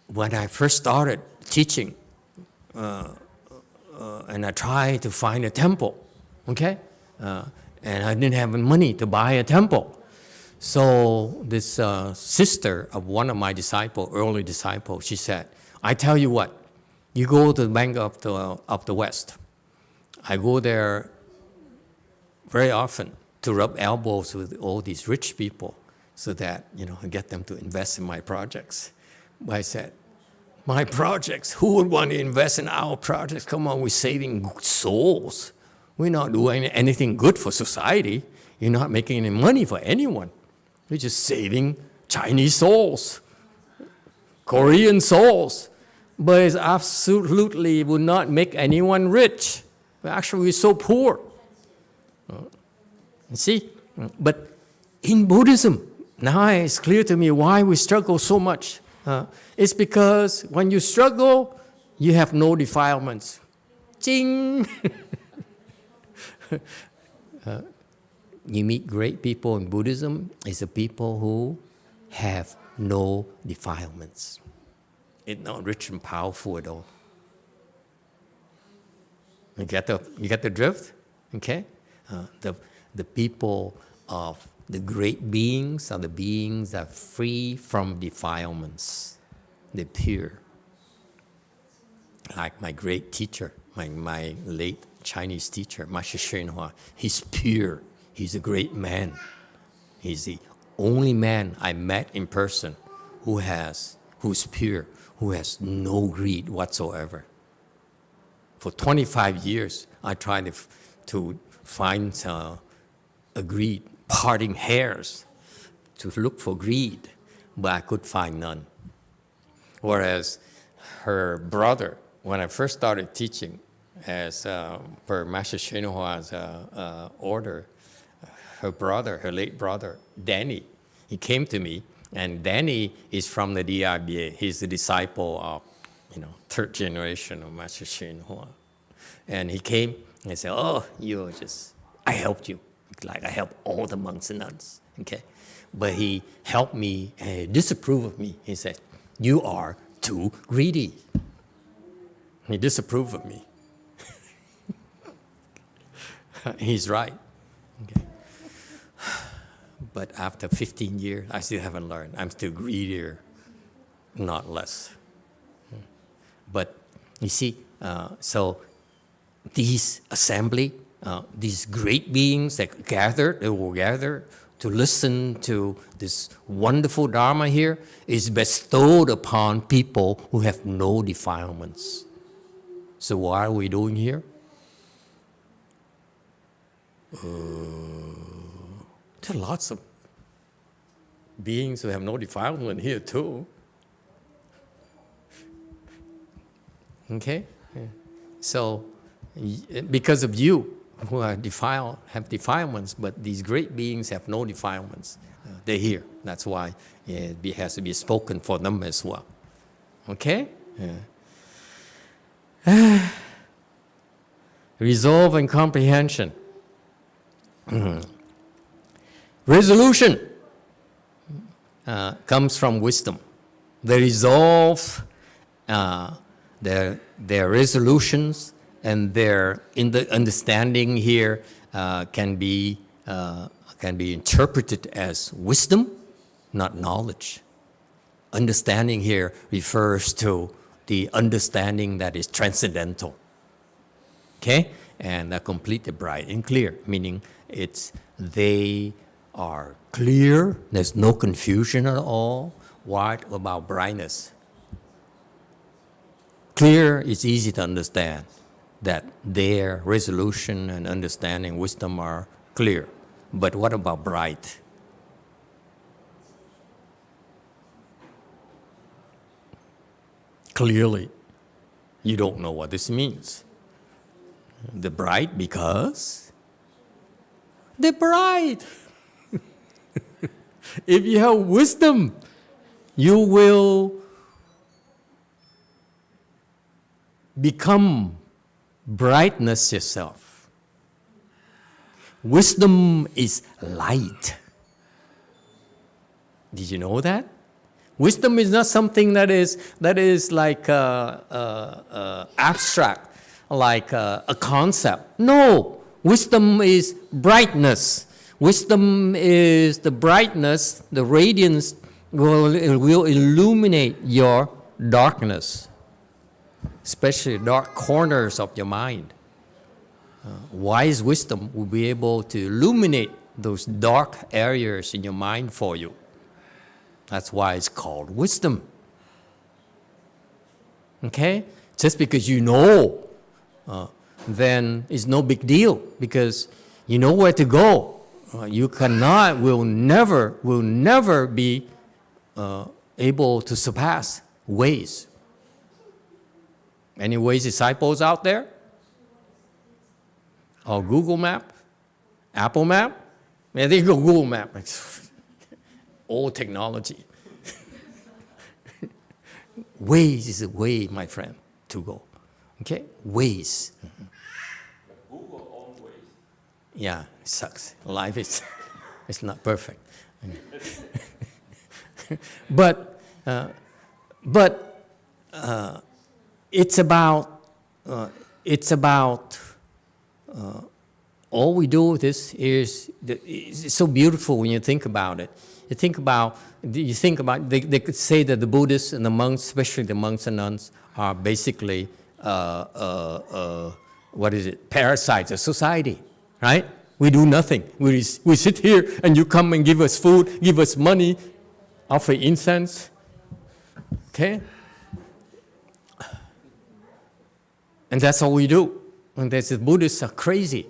S1: when I first started teaching, and I tried to find a temple, okay? And I didn't have money to buy a temple. So this sister of one of my early disciples, she said, I tell you what, you go to the Bank of the West. I go there very often to rub elbows with all these rich people so that, I get them to invest in my projects. But I said, my projects, who would want to invest in our projects? Come on, we're saving souls. We're not doing anything good for society. You're not making any money for anyone. You're just saving Chinese souls, Korean souls. But it absolutely would not make anyone rich. Actually, we're so poor. See, but in Buddhism, now it's clear to me why we struggle so much. It's because when you struggle, you have no defilements. Ching! You meet great people in Buddhism, it's the people who have no defilements. It's not rich and powerful at all. You get the drift? Okay? The people of the great beings are the beings that are free from defilements. They're pure. Like my great teacher, my late Chinese teacher, Master YongHua, he's pure. He's a great man. He's the only man I met in person who's pure, who has no greed whatsoever. For 25 years, I tried to find a greed, parting hairs, to look for greed, but I could find none. Whereas her brother, when I first started teaching, as per Master YongHua's order, her late brother, Danny, he came to me, and Danny is from the DIBA. He's the disciple of, third generation of Master YongHua. And he came and said, "Oh, I helped you. Like I helped all the monks and nuns, okay? But he helped me and he disapproved of me. He said, 'You are too greedy.' He disapproved of me. He's right. Okay. But after 15 years, I still haven't learned. I'm still greedier, not less. But you see, so these assembly, these great beings they will gather to listen to this wonderful Dharma here is bestowed upon people who have no defilements. So what are we doing here? There are lots of beings who have no defilement here too. Okay? Yeah. So, because of you who are have defilements, but these great beings have no defilements, they're here. That's why it has to be spoken for them as well. Okay? Yeah. Resolve and comprehension. Resolution comes from wisdom. The resolve, their resolutions and their understanding here can be interpreted as wisdom, not knowledge. Understanding here refers to the understanding that is transcendental. Okay? And they're completely bright and clear, meaning they are clear, there's no confusion at all. What about brightness? Clear is easy to understand, that their resolution and understanding, wisdom are clear. But what about bright? Clearly, you don't know what this means. The bright because they're bright. If you have wisdom, you will become brightness yourself. Wisdom is light. Did you know that? Wisdom is not something that is like abstract, like a concept. No, wisdom is brightness. Wisdom is the brightness, the radiance will illuminate your darkness, especially dark corners of your mind. Wise wisdom will be able to illuminate those dark areas in your mind for you. That's why it's called wisdom. Okay? Just because you know, then it's no big deal because you know where to go. Will never be able to surpass Waze. Any Waze disciples out there? Or Google Map? Apple Map? I think Google Map. Old technology. Waze is the way, my friend, to go. Okay? Waze.
S4: Google always.
S1: Yeah, it sucks. Life is it's not perfect. but it's about all we do with this is it's so beautiful when you think about it. You think about they could say that the Buddhists and the monks, especially the monks and nuns, are basically parasites of society, right? We do nothing. We sit here and you come and give us food, give us money, offer incense, okay? And that's all we do. And the Buddhists are crazy.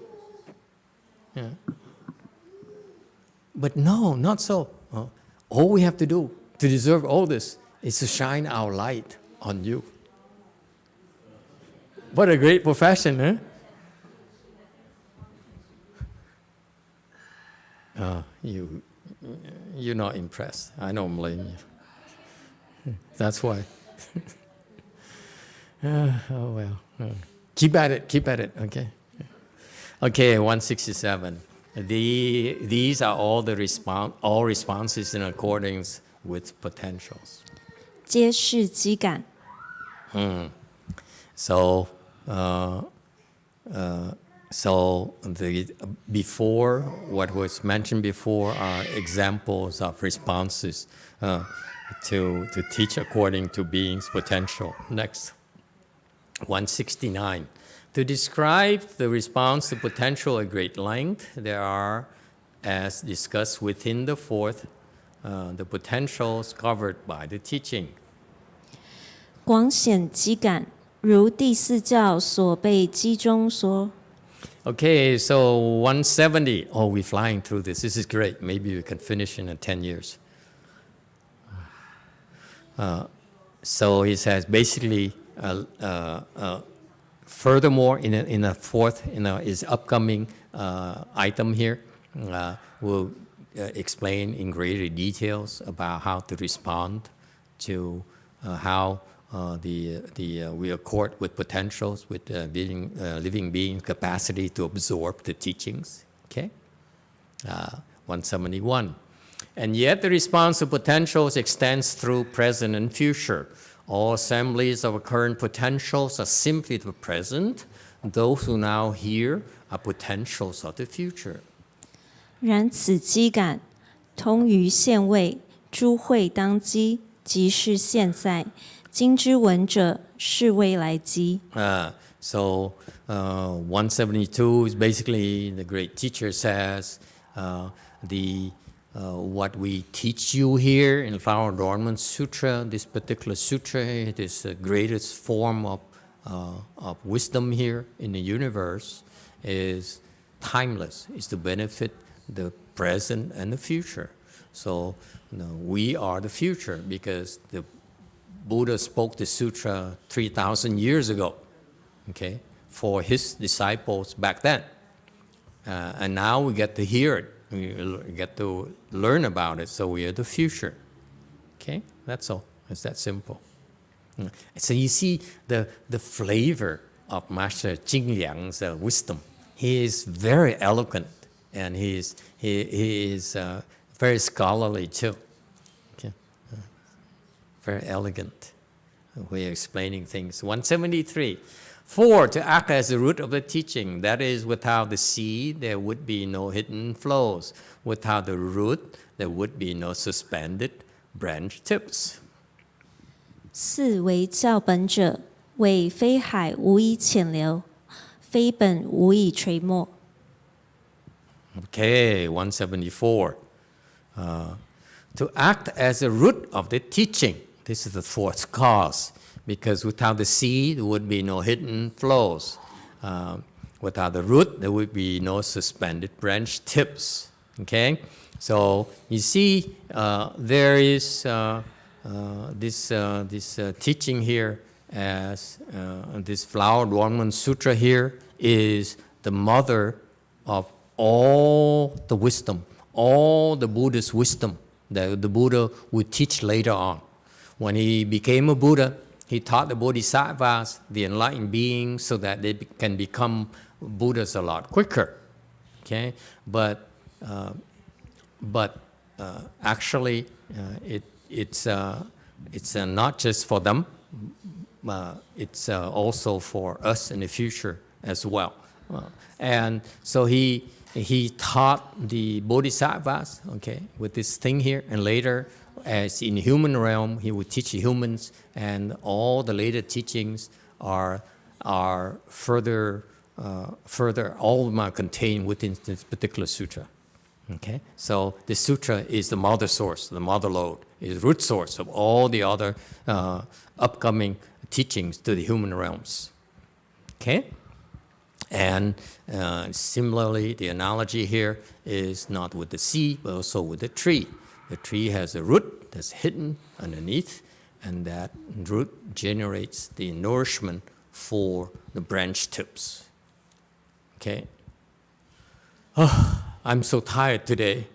S1: Yeah. But no, not so. All we have to do to deserve all this is to shine our light on you. What a great profession, huh? You're not impressed. I don't blame you. That's why. Oh well. Keep at it, okay? Okay, 167. These are all responses in accordance with potentials.
S3: 皆是机感。
S1: So before what was mentioned before are examples of responses to teach according to being's potential. Next, 169. To describe the response to potential at great length, there are, as discussed within the fourth, the potentials covered by the teaching.
S3: 广显机感，如第四教所被机中说。
S1: Okay, so 170. Oh, we're flying through this. This is great. Maybe we can finish in 10 years. So he says basically, furthermore, in a fourth, his upcoming item here, we'll explain in greater details about how to respond to how we accord with potentials, with living being capacity to absorb the teachings. Okay, 171. And yet the response to potentials extends through present and future. All assemblies of current potentials are simply the present. Those who now hear are potentials of the future.
S3: 然此机感通于现位，诸会当机，即是现在。今之闻者，是未来机。
S1: So 172 is basically the great teacher says what we teach you here in Flower Adornment Sutra, this particular sutra, it is the greatest form of wisdom here in the universe, is timeless. It's to benefit the present and the future. So we are the future because the Buddha spoke the sutra 3,000 years ago, okay, for his disciples back then. And now we get to hear it. We get to learn about it, so we are the future. Okay, that's all. It's that simple. So you see the flavor of Master Jing Liang's wisdom. He is very eloquent, and he is very scholarly too. Okay, very elegant way of explaining things. 173. 4, to act as the root of the teaching. That is, without the seed, there would be no hidden flows. Without the root, there would be no suspended branch tips.
S3: 四为教本者，为非海无以潜流，非本无以垂没。
S1: Okay, 174. To act as the root of the teaching. This is the fourth cause. Because without the seed, there would be no hidden flows. Without the root, there would be no suspended branch tips. Okay? So you see, there is this teaching here as this Flower Adornment Sutra here is the mother of all the wisdom, all the Buddha's wisdom that the Buddha would teach later on. When he became a Buddha, he taught the Bodhisattvas, the enlightened beings, so that they can become Buddhas a lot quicker. Okay, but actually, it's not just for them. It's also for us in the future as well. And so he taught the Bodhisattvas, okay, with this thing here, and later, as in human realm, he would teach humans, and all the later teachings are further, all of them are contained within this particular sutra. Okay, so the sutra is the mother source, the mother lode, is root source of all the other upcoming teachings to the human realms. Okay, and similarly, the analogy here is not with the sea, but also with the tree. The tree has a root that's hidden underneath, and that root generates the nourishment for the branch tips. Okay. Oh, I'm so tired today.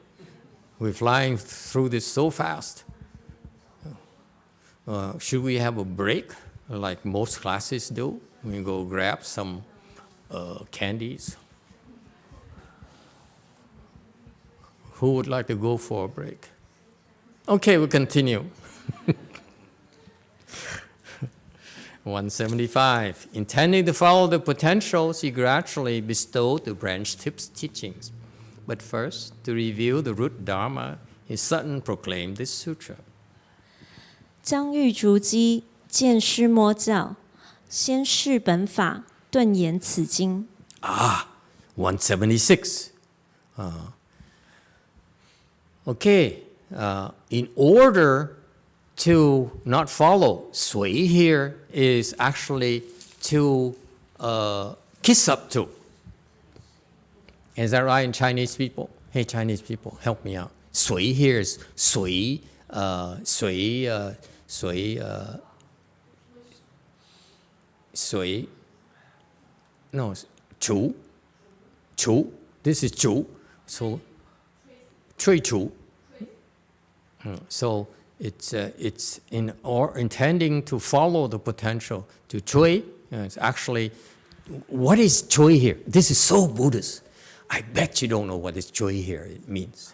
S1: We're flying through this so fast. Should we have a break, like most classes do? We go grab some candies. Who would like to go for a break? Okay, we'll continue. 175. Intending to follow the potentials, he gradually bestowed the branch tips teachings. But first, to review the root Dharma, he suddenly proclaimed this sutra.
S3: 将欲逐机，见师摸教，先示本法，顿言此经。
S1: 176. Okay, in order to not follow, sui here is actually to kiss up to. Is that right in Chinese people? Hey, Chinese people, help me out. Sui here is sui, no, chu. This is chu. So, chui chu. So it's intending to follow the potential to chui. It's actually, what is chui here? This is so Buddhist. I bet you don't know what this chui here it means.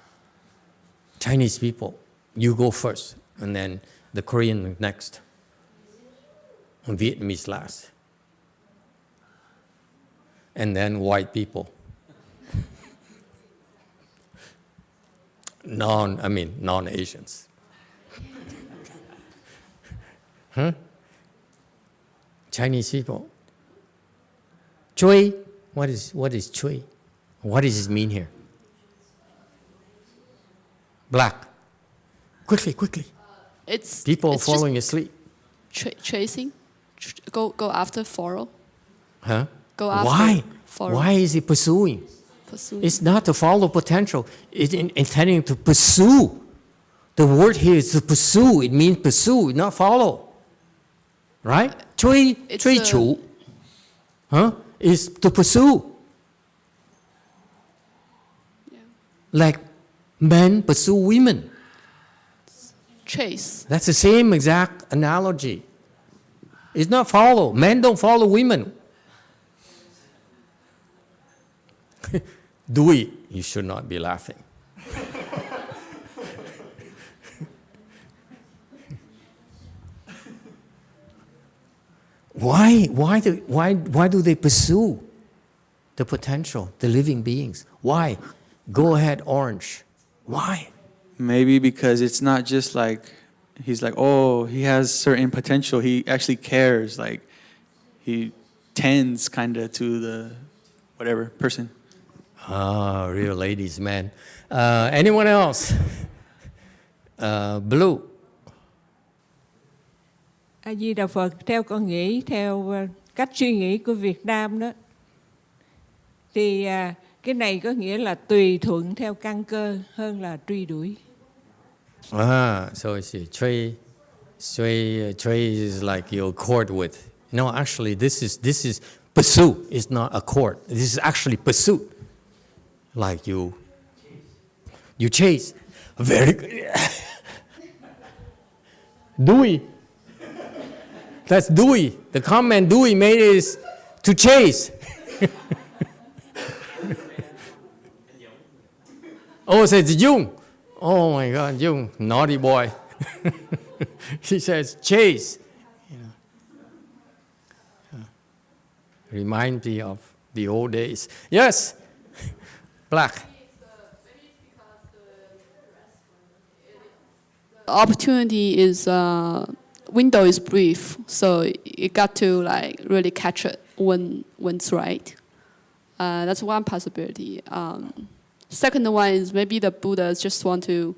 S1: Chinese people, you go first, and then the Korean next, and Vietnamese last, and then white people. Non-Asians. Huh? Chinese people. Chui, what is chui? What does it mean here? Black. Quickly.
S5: It's
S1: people
S5: it's
S1: falling asleep.
S5: Chasing. Go after follow.
S1: Huh?
S5: Go after.
S1: Why?
S5: Follow.
S1: Why is he pursuing?
S5: Pursuing.
S1: It's not to follow potential. It's intending to pursue. The word here is to pursue. It means pursue, not follow. Right? Chui chu. Huh? Is to pursue.
S5: Yeah.
S1: Like men pursue women.
S5: Chase.
S1: That's the same exact analogy. It's not follow. Men don't follow women. Do we? You should not be laughing. Why do they pursue the potential, the living beings? Why? Go ahead, Orange. Why?
S6: Maybe because it's not just like, he's like, oh, he has certain potential. He actually cares. Like, he tends kind of to the whatever person.
S1: Real ladies, man. Anyone else? Blue.
S7: A Di Đà Phật, theo con nghĩ, theo cách suy nghĩ của Việt Nam đó, thì cái này có nghĩa là tùy thuận theo căn cơ hơn là truy đuổi.
S1: So I see. Trey is like you accord with. No, actually, this is pursue. It's not accord. This is actually pursuit. Like you chase. Very good. Dewey. That's Dewey. The comment Dewey made is to chase. Oh, it's Jung. Oh my God, Jung, naughty boy. He says chase. Remind me of the old days. Yes, Black.
S5: Opportunity is window is brief, so you got to like really catch it when it's right. That's one possibility. Second one is maybe the Buddhas just want to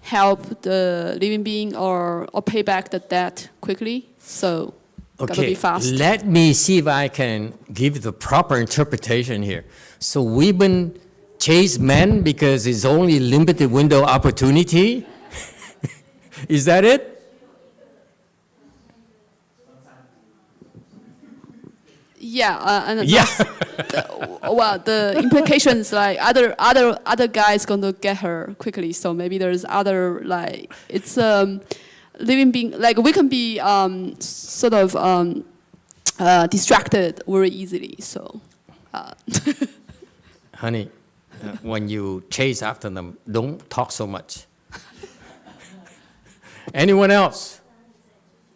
S5: help the living being or pay back the debt quickly, so gotta be fast.
S1: Let me see if I can give the proper interpretation here. So women chase men because it's only limited window opportunity. Is that it?
S5: Yeah, and
S1: Yeah.
S5: well, the implications like other guys gonna get her quickly. So maybe there's other like it's living being like we can be sort of distracted very easily. So,
S1: Honey, when you chase after them, don't talk so much. Anyone else?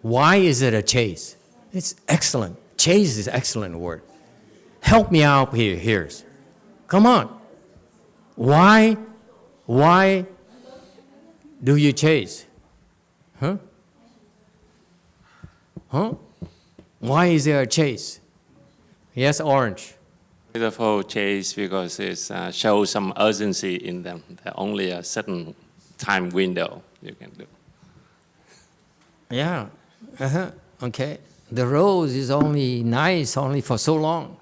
S1: Why is it a chase? It's excellent. Chase is an excellent word. Help me out here. Come on. Why do you chase? Huh? Why is there a chase? Yes, Orange.
S4: Beautiful chase because it shows some urgency in them. There only a certain time window you can do.
S1: Yeah. Okay. The rose is only nice only for so long.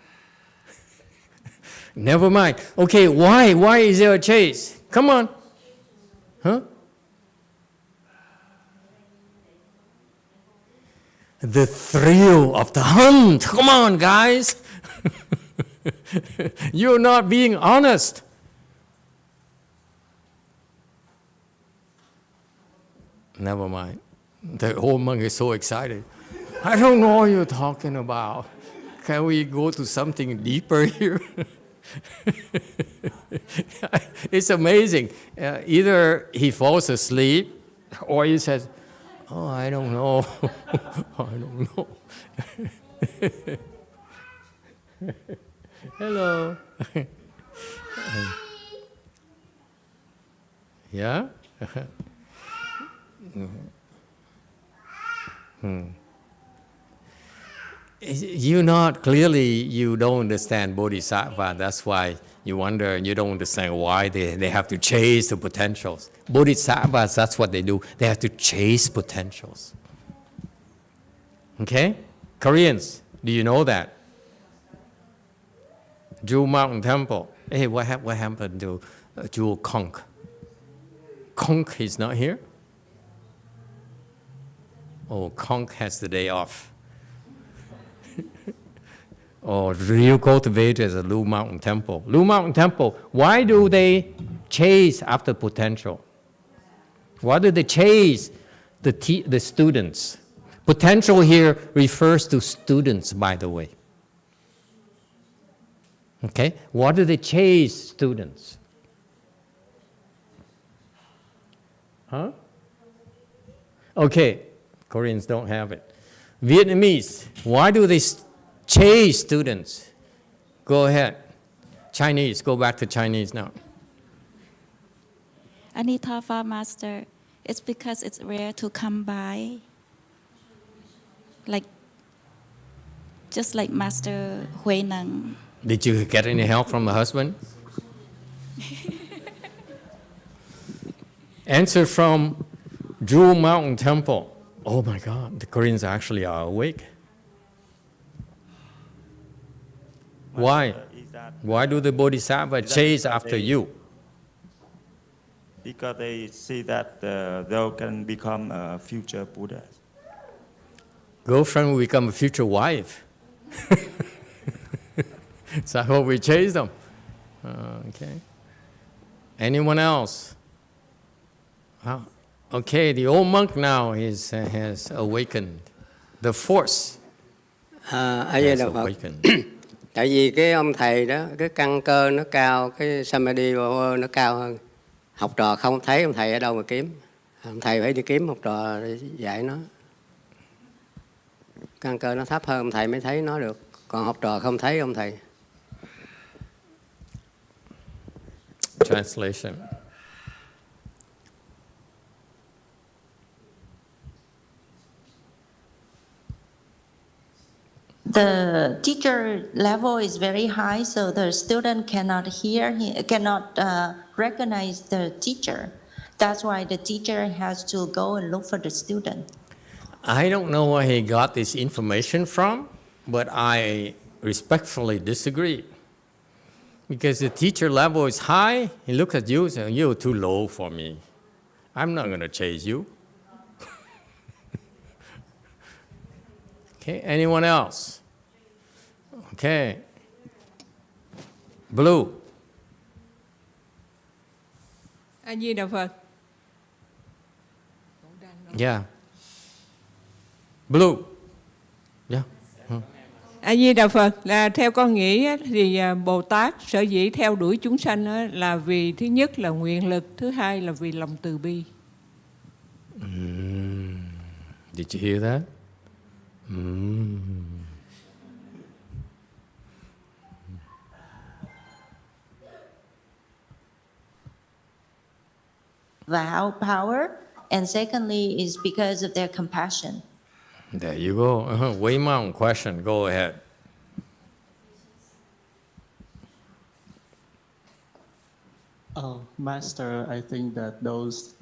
S1: Never mind. Okay, why is there a chase? Come on. Huh? The thrill of the hunt. Come on, guys. You're not being honest. Never mind. The old monk is so excited. I don't know what you're talking about. Can we go to something deeper here? It's amazing. Either he falls asleep or he says, oh, I don't know. I don't know. Hello. Yeah? You don't understand Bodhisattva. That's why you wonder, you don't understand why they have to chase the potentials. Bodhisattvas, that's what they do. They have to chase potentials. Okay? Koreans, do you know that? Jewel Mountain Temple. Hey, what happened to Jewel Konk? Konk is not here? Oh, Konk has the day off. Oh, real cultivators at Lu Mountain Temple. Lu Mountain Temple, why do they chase after potential? Why do they chase the students? Potential here refers to students, by the way. Okay? Why do they chase students? Huh? Okay, Koreans don't have it. Vietnamese, why do they chase students? Go ahead. Chinese, go back to Chinese now.
S8: Anitafa Master, it's because it's rare to come by. Just like Master Hui Nang.
S1: Did you get any help from the husband? Answer from Jewel Mountain Temple. Oh my God, the Koreans actually are awake. Why? Why do the Bodhisattva chase after you?
S9: Because they see that they can become future Buddhas.
S1: Girlfriend will become a future wife. So I hope we chase them. Okay. Anyone else? Okay, the old monk now has awakened. The force has awakened.
S10: Tại vì cái ông thầy đó, cái căn cơ nó cao, cái samadhi nó cao hơn. Học trò không thấy ông thầy ở đâu mà kiếm. Ông thầy phải đi kiếm học trò để dạy nó. Căn cơ nó thấp hơn ông thầy mới thấy nó được. Còn học trò không thấy ông thầy.
S1: Translation.
S11: The teacher level is very high, so the student cannot recognize the teacher. That's why the teacher has to go and look for the student.
S1: I don't know where he got this information from, but I respectfully disagree. Because the teacher level is high, he looks at you and says, "You're too low for me. I'm not going to chase you." Okay, anyone else? Okay. Blue.
S7: A Di Đà Phật.
S1: Yeah. Blue. Yeah.
S7: A Di Đà Phật, là theo con nghĩ á, thì Bồ Tát sở dĩ theo đuổi chúng sanh á, là vì thứ nhất là nguyện lực, thứ hai là vì lòng từ bi.
S1: Did you hear that?
S11: Vow power, and secondly is because of their compassion.
S1: There you go. Wei Mao question. Go ahead.
S12: Master, I think that those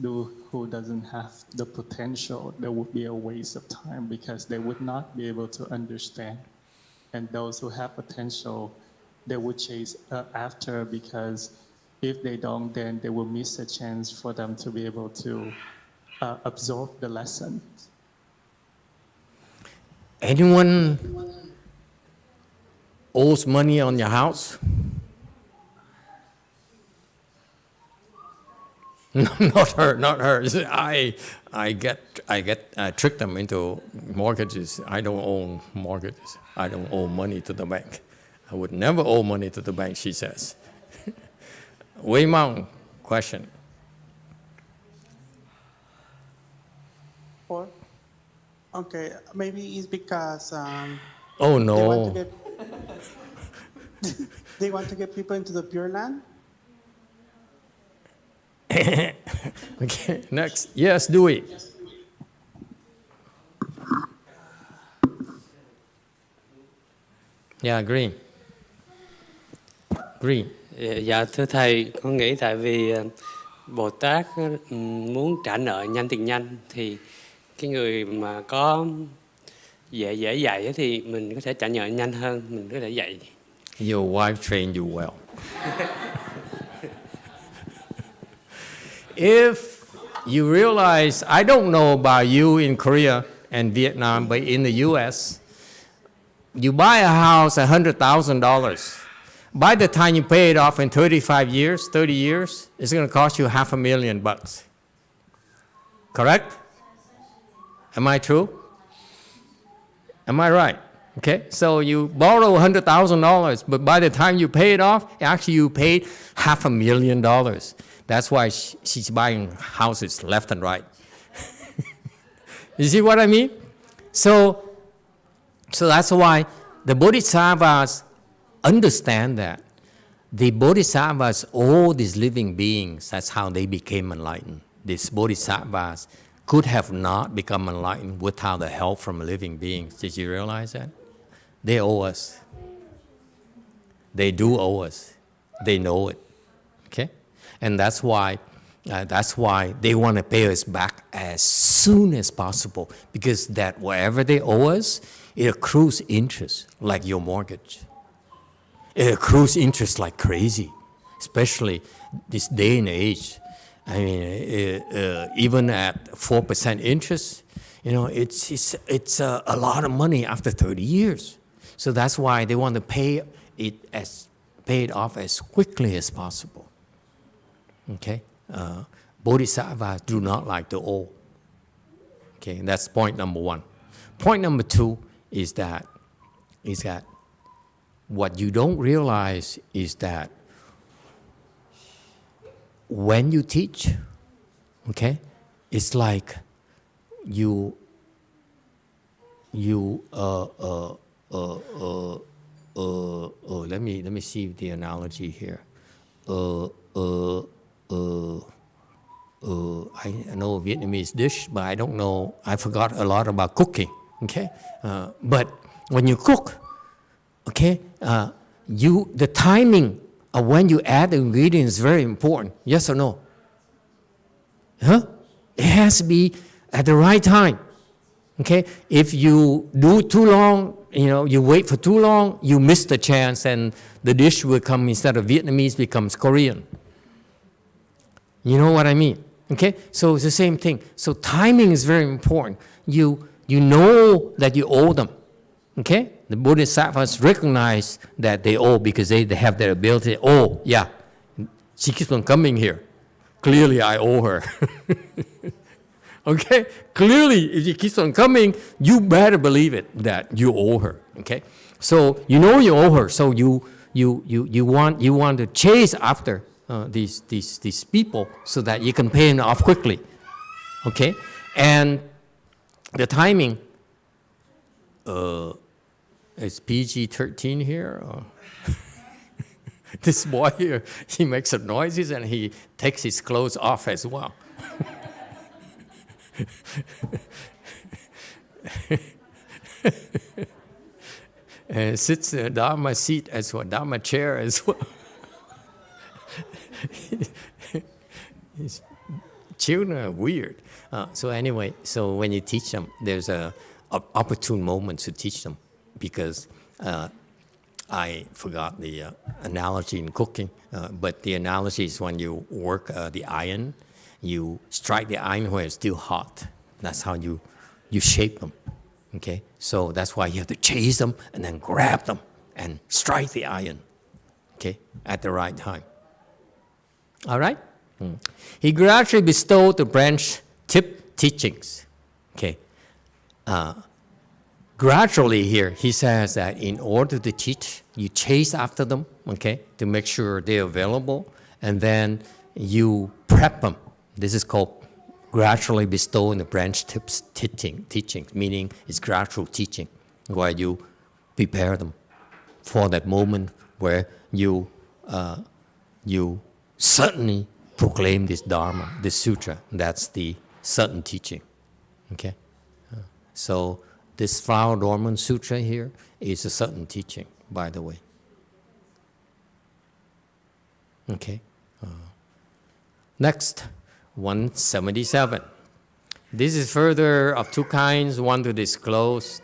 S12: who doesn't have the potential, there would be a waste of time because they would not be able to understand. And those who have potential, they would chase after because if they don't, then they will miss a chance for them to be able to absorb the lesson.
S1: Anyone owes money on your house? No, not her, not her. I trick them into mortgages. I don't own mortgages. I don't owe money to the bank. I would never owe money to the bank, she says. Wei Mao question.
S13: Okay, maybe it's because
S1: Oh no.
S13: they want to get people into the Pure Land.
S1: Okay, next. Yes, Dewey. Yeah, Green. Green.
S10: Dạ thưa thầy, con nghĩ tại vì Bồ Tát muốn trả nợ nhanh tiền nhanh thì cái người mà có dễ dạy thì mình có thể trả nợ nhanh hơn, mình có thể dạy.
S1: Your wife trained you well. If you realize, I don't know about you in Korea and Vietnam, but in the US, you buy a house $100,000. By the time you pay it off in 30 years, it's going to cost you $500,000. Correct? Am I true? Am I right? Okay, so you borrow $100,000, but by the time you pay it off, actually you paid $500,000. That's why she's buying houses left and right. You see what I mean? So that's why the Bodhisattvas understand that. The Bodhisattvas, all these living beings, that's how they became enlightened. These Bodhisattvas could have not become enlightened without the help from living beings. Did you realize that? They owe us. They do owe us. They know it. Okay? And that's why they want to pay us back as soon as possible, because that whatever they owe us, it accrues interest like your mortgage. It accrues interest like crazy, especially this day and age. I mean, even at 4% interest, you know, it's a lot of money after 30 years. So that's why they want to pay it as pay it off as quickly as possible. Okay? Bodhisattvas do not like to owe. Okay, that's point number one. Point number two is that what you don't realize is that when you teach, okay, it's like let me see the analogy here. I know a Vietnamese dish, but I don't know. I forgot a lot about cooking. Okay, but when you cook, okay, the timing of when you add the ingredients is very important. Yes or no? Huh? It has to be at the right time. Okay, if you do too long, you wait for too long, you miss the chance, and the dish will come, instead of Vietnamese, becomes Korean. You know what I mean? Okay, so it's the same thing. So timing is very important. You know that you owe them. Okay, the Bodhisattvas recognize that they owe because they have their ability. Oh, yeah, she keeps on coming here. Clearly, I owe her. Okay, clearly, if she keeps on coming, you better believe it that you owe her. Okay, so you know you owe her, so you want to chase after these people so that you can pay them off quickly. Okay, and the timing is PG-13 here. This boy here, he makes some noises and he takes his clothes off as well. And sits in a Dharma seat as well, Dharma chair as well. His children are weird. So anyway, so when you teach them, there's a opportune moment to teach them, because I forgot the analogy in cooking, but the analogy is when you work the iron, you strike the iron where it's still hot. That's how you shape them. Okay, so that's why you have to chase them and then grab them and strike the iron. Okay, at the right time. All right. He gradually bestowed the branch tip teachings. Okay. Gradually here, he says that in order to teach, you chase after them, okay, to make sure they're available, and then you prep them. This is called gradually bestowing the branch tips teaching, meaning it's gradual teaching, where you prepare them for that moment where you certainly proclaim this Dharma, this sutra. That's the certain teaching, okay? So this Flower Dormant Sutra here is a certain teaching, by the way. Okay. Next, 177. This is further of two kinds. One to disclose.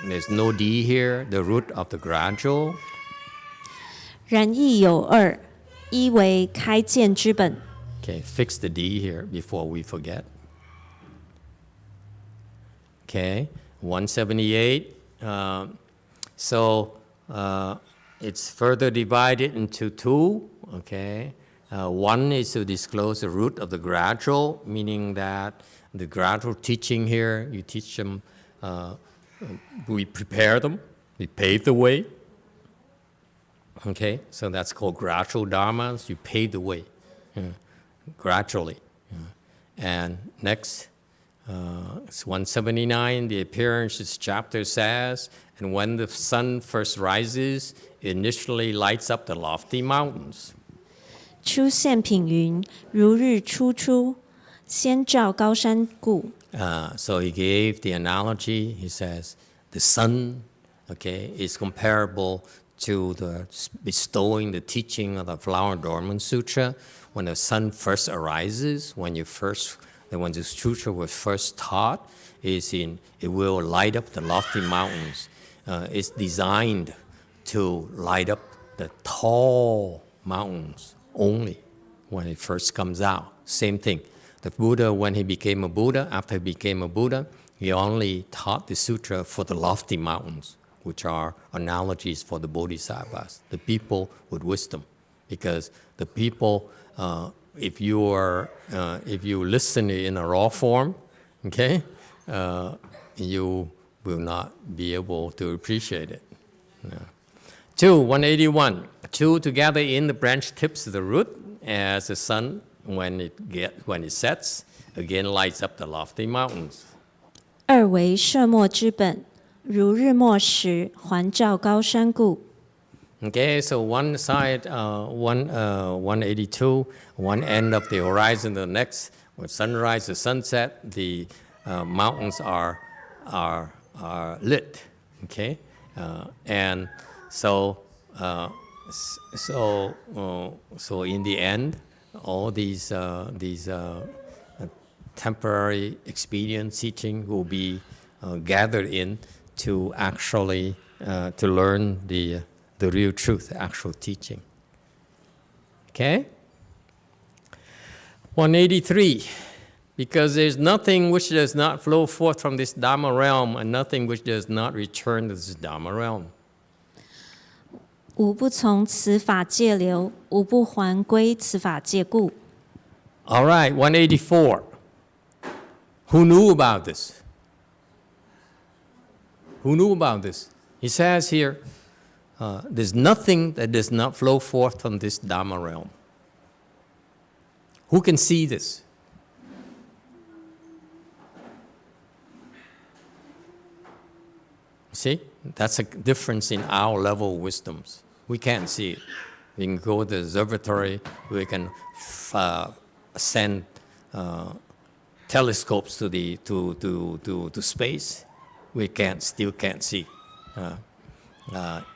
S1: There's no D here, the root of the gradual.
S3: 然义有二，一为开见之本。
S1: Okay, fix the D here before we forget. Okay, 178. It's further divided into two. Okay, one is to disclose the root of the gradual, meaning that the gradual teaching here, you teach them, we prepare them, we pave the way. Okay, so that's called gradual dharmas. You pave the way gradually. And next, it's 179. The appearances chapter says, and when the sun first rises, it initially lights up the lofty mountains.
S3: 出现品云，如日初出，先照高山故。
S1: So he gave the analogy. He says the sun, okay, is comparable to the bestowing the teaching of the Flower Dormant Sutra. When the sun first arises, when the sutra was first taught, it will light up the lofty mountains. It's designed to light up the tall mountains only when it first comes out. Same thing. The Buddha, when he became a Buddha, after he became a Buddha, he only taught the sutra for the lofty mountains, which are analogies for the bodhisattvas, the people with wisdom. Because the people, if you listen in a raw form, okay, you will not be able to appreciate it. Yeah. 2, 181. 2, to gather in the branch tips of the root as the sun, when it sets, again lights up the lofty mountains.
S3: 二为摄末之本，如日没时，环照高山故。
S1: Okay, so one side, 182, one end of the horizon, the next, with sunrise to sunset, the mountains are lit. Okay, and so in the end, all these temporary expedient teaching will be gathered in to actually to learn the real truth, the actual teaching. Okay? 183. Because there's nothing which does not flow forth from this Dharma realm, and nothing which does not return to this Dharma realm.
S3: 无不从此法界流，无不还归此法界故。
S1: All right, 184. Who knew about this? Who knew about this? He says here, there's nothing that does not flow forth from this Dharma realm. Who can see this? See, that's a difference in our level of wisdoms. We can't see it. We can go to the observatory, we can send telescopes to space. We still can't see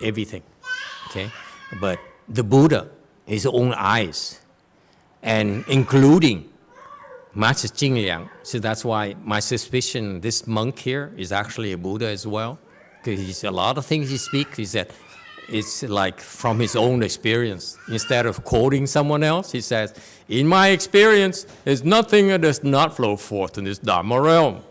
S1: everything. Okay, but the Buddha, his own eyes, and including Master Jingliang. So that's why my suspicion this monk here is actually a Buddha as well. Because a lot of things he speaks is that it's like from his own experience. Instead of quoting someone else, he says, in my experience, there's nothing that does not flow forth in this Dharma realm.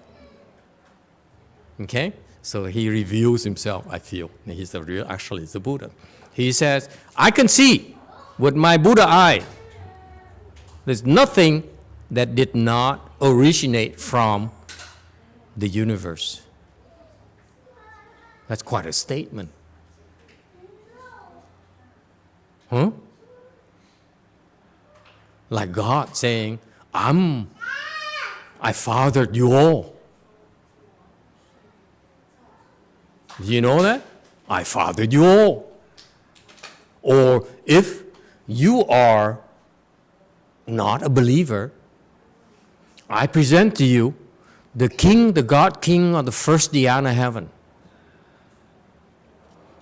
S1: Okay? So he reveals himself, I feel. He's the real, actually, he's the Buddha. He says, I can see with my Buddha eye. There's nothing that did not originate from the universe. That's quite a statement. Huh? Like God saying, I fathered you all. Do you know that? I fathered you all. Or if you are not a believer, I present to you the king, the God king of the first dhyana heaven.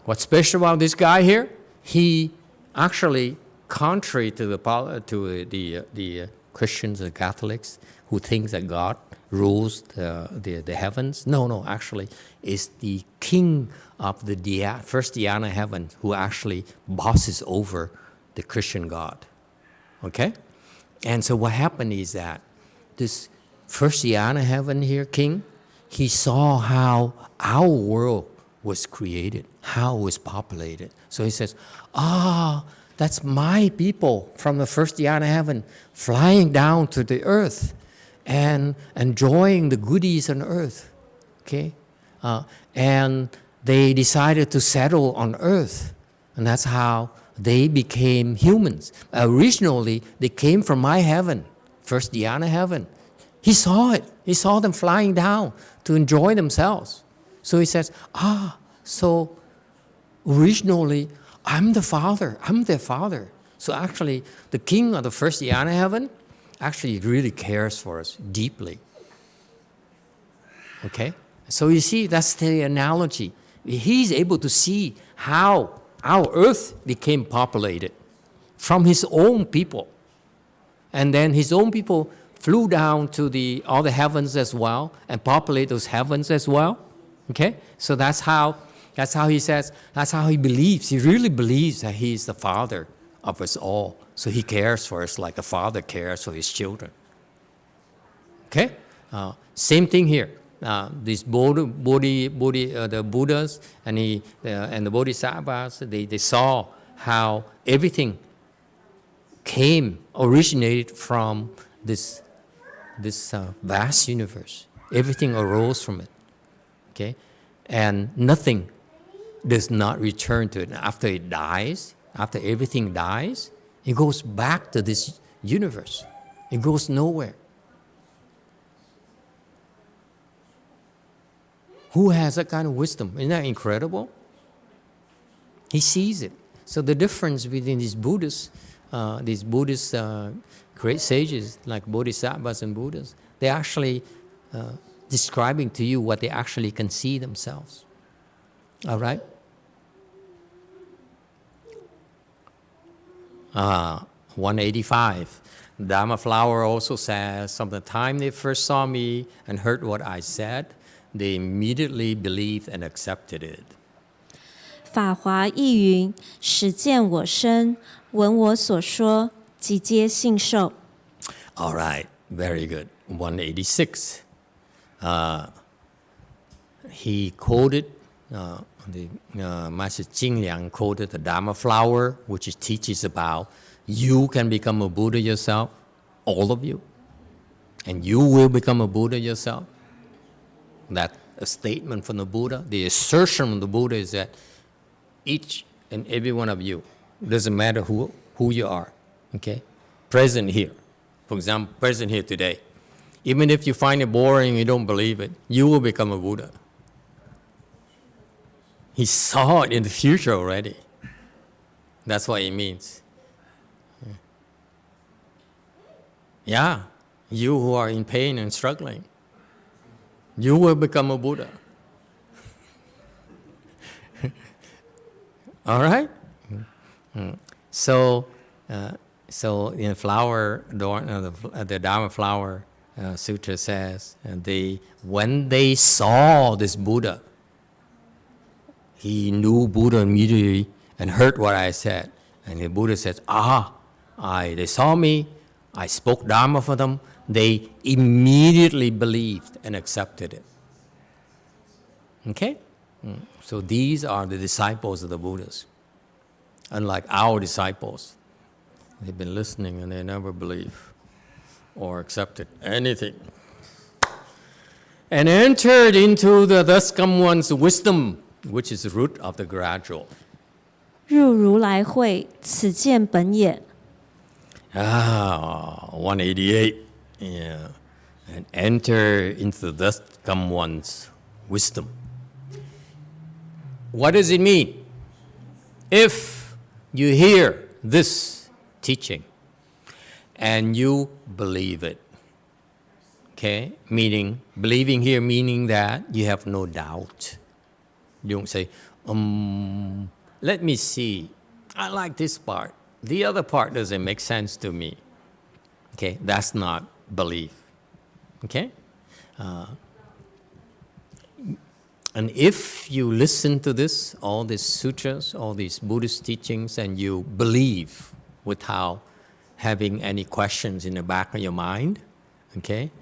S1: What's special about this guy here? He actually, contrary to the Christians and Catholics who think that God rules the heavens, no, actually, is the king of the first dhyana heaven who actually bosses over the Christian God. Okay? And so what happened is that this first dhyana heaven here, king, he saw how our world was created, how it was populated. So he says, that's my people from the first dhyana heaven flying down to the earth and enjoying the goodies on earth. Okay? And they decided to settle on earth. And that's how they became humans. Originally, they came from my heaven, first dhyana heaven. He saw it. He saw them flying down to enjoy themselves. So he says, so originally, I'm the father. I'm their father. So actually, the king of the first dhyana heaven actually really cares for us deeply. Okay? So you see, that's the analogy. He's able to see how our earth became populated from his own people. And then his own people flew down to all the heavens as well and populate those heavens as well. Okay? So that's how he says, that's how he believes. He really believes that he is the father of us all. So he cares for us like a father cares for his children. Okay? Same thing here. these the Buddhas and the Bodhisattvas, they saw how everything originated from this vast universe. Everything arose from it. Okay, and nothing does not return to it. After it dies, after everything dies, it goes back to this universe. It goes nowhere. Who has that kind of wisdom? Isn't that incredible? He sees it. So the difference between these Buddhist great sages like Bodhisattvas and Buddhas, they're actually describing to you what they actually can see themselves. All right? 185. Dharma flower also says, from the time they first saw me and heard what I said, they immediately believed and accepted it.
S3: 法华亦云：始见我身，闻我所说，即皆信受。
S1: All right, very good. 186. He quoted, Master Jing Liang quoted the Dharma flower, which teaches about you can become a Buddha yourself, all of you, and you will become a Buddha yourself. That's a statement from the Buddha. The assertion of the Buddha is that each and every one of you, doesn't matter who you are, okay, present here. For example, present here today. Even if you find it boring, you don't believe it, you will become a Buddha. He saw it in the future already. That's what it means. Yeah, you who are in pain and struggling, you will become a Buddha. All right? So in the flower, the Dharma flower sutra says, when they saw this Buddha, he knew Buddha immediately and heard what I said. And the Buddha says, they saw me, I spoke Dharma for them, they immediately believed and accepted it. Okay? So these are the disciples of the Buddhas. Unlike our disciples, they've been listening and they never believe or accepted anything. And entered into the thus come one's wisdom, which is the root of the gradual.
S3: 入如来会，此见本也。
S1: 188. Yeah. And enter into the thus come one's wisdom. What does it mean? If you hear this teaching and you believe it, okay? Meaning, believing here meaning that you have no doubt. You don't say, let me see, I like this part. The other part doesn't make sense to me. Okay, that's not belief. Okay? And if you listen to this, all these sutras, all these Buddhist teachings, and you believe without having any questions in the back of your mind, okay,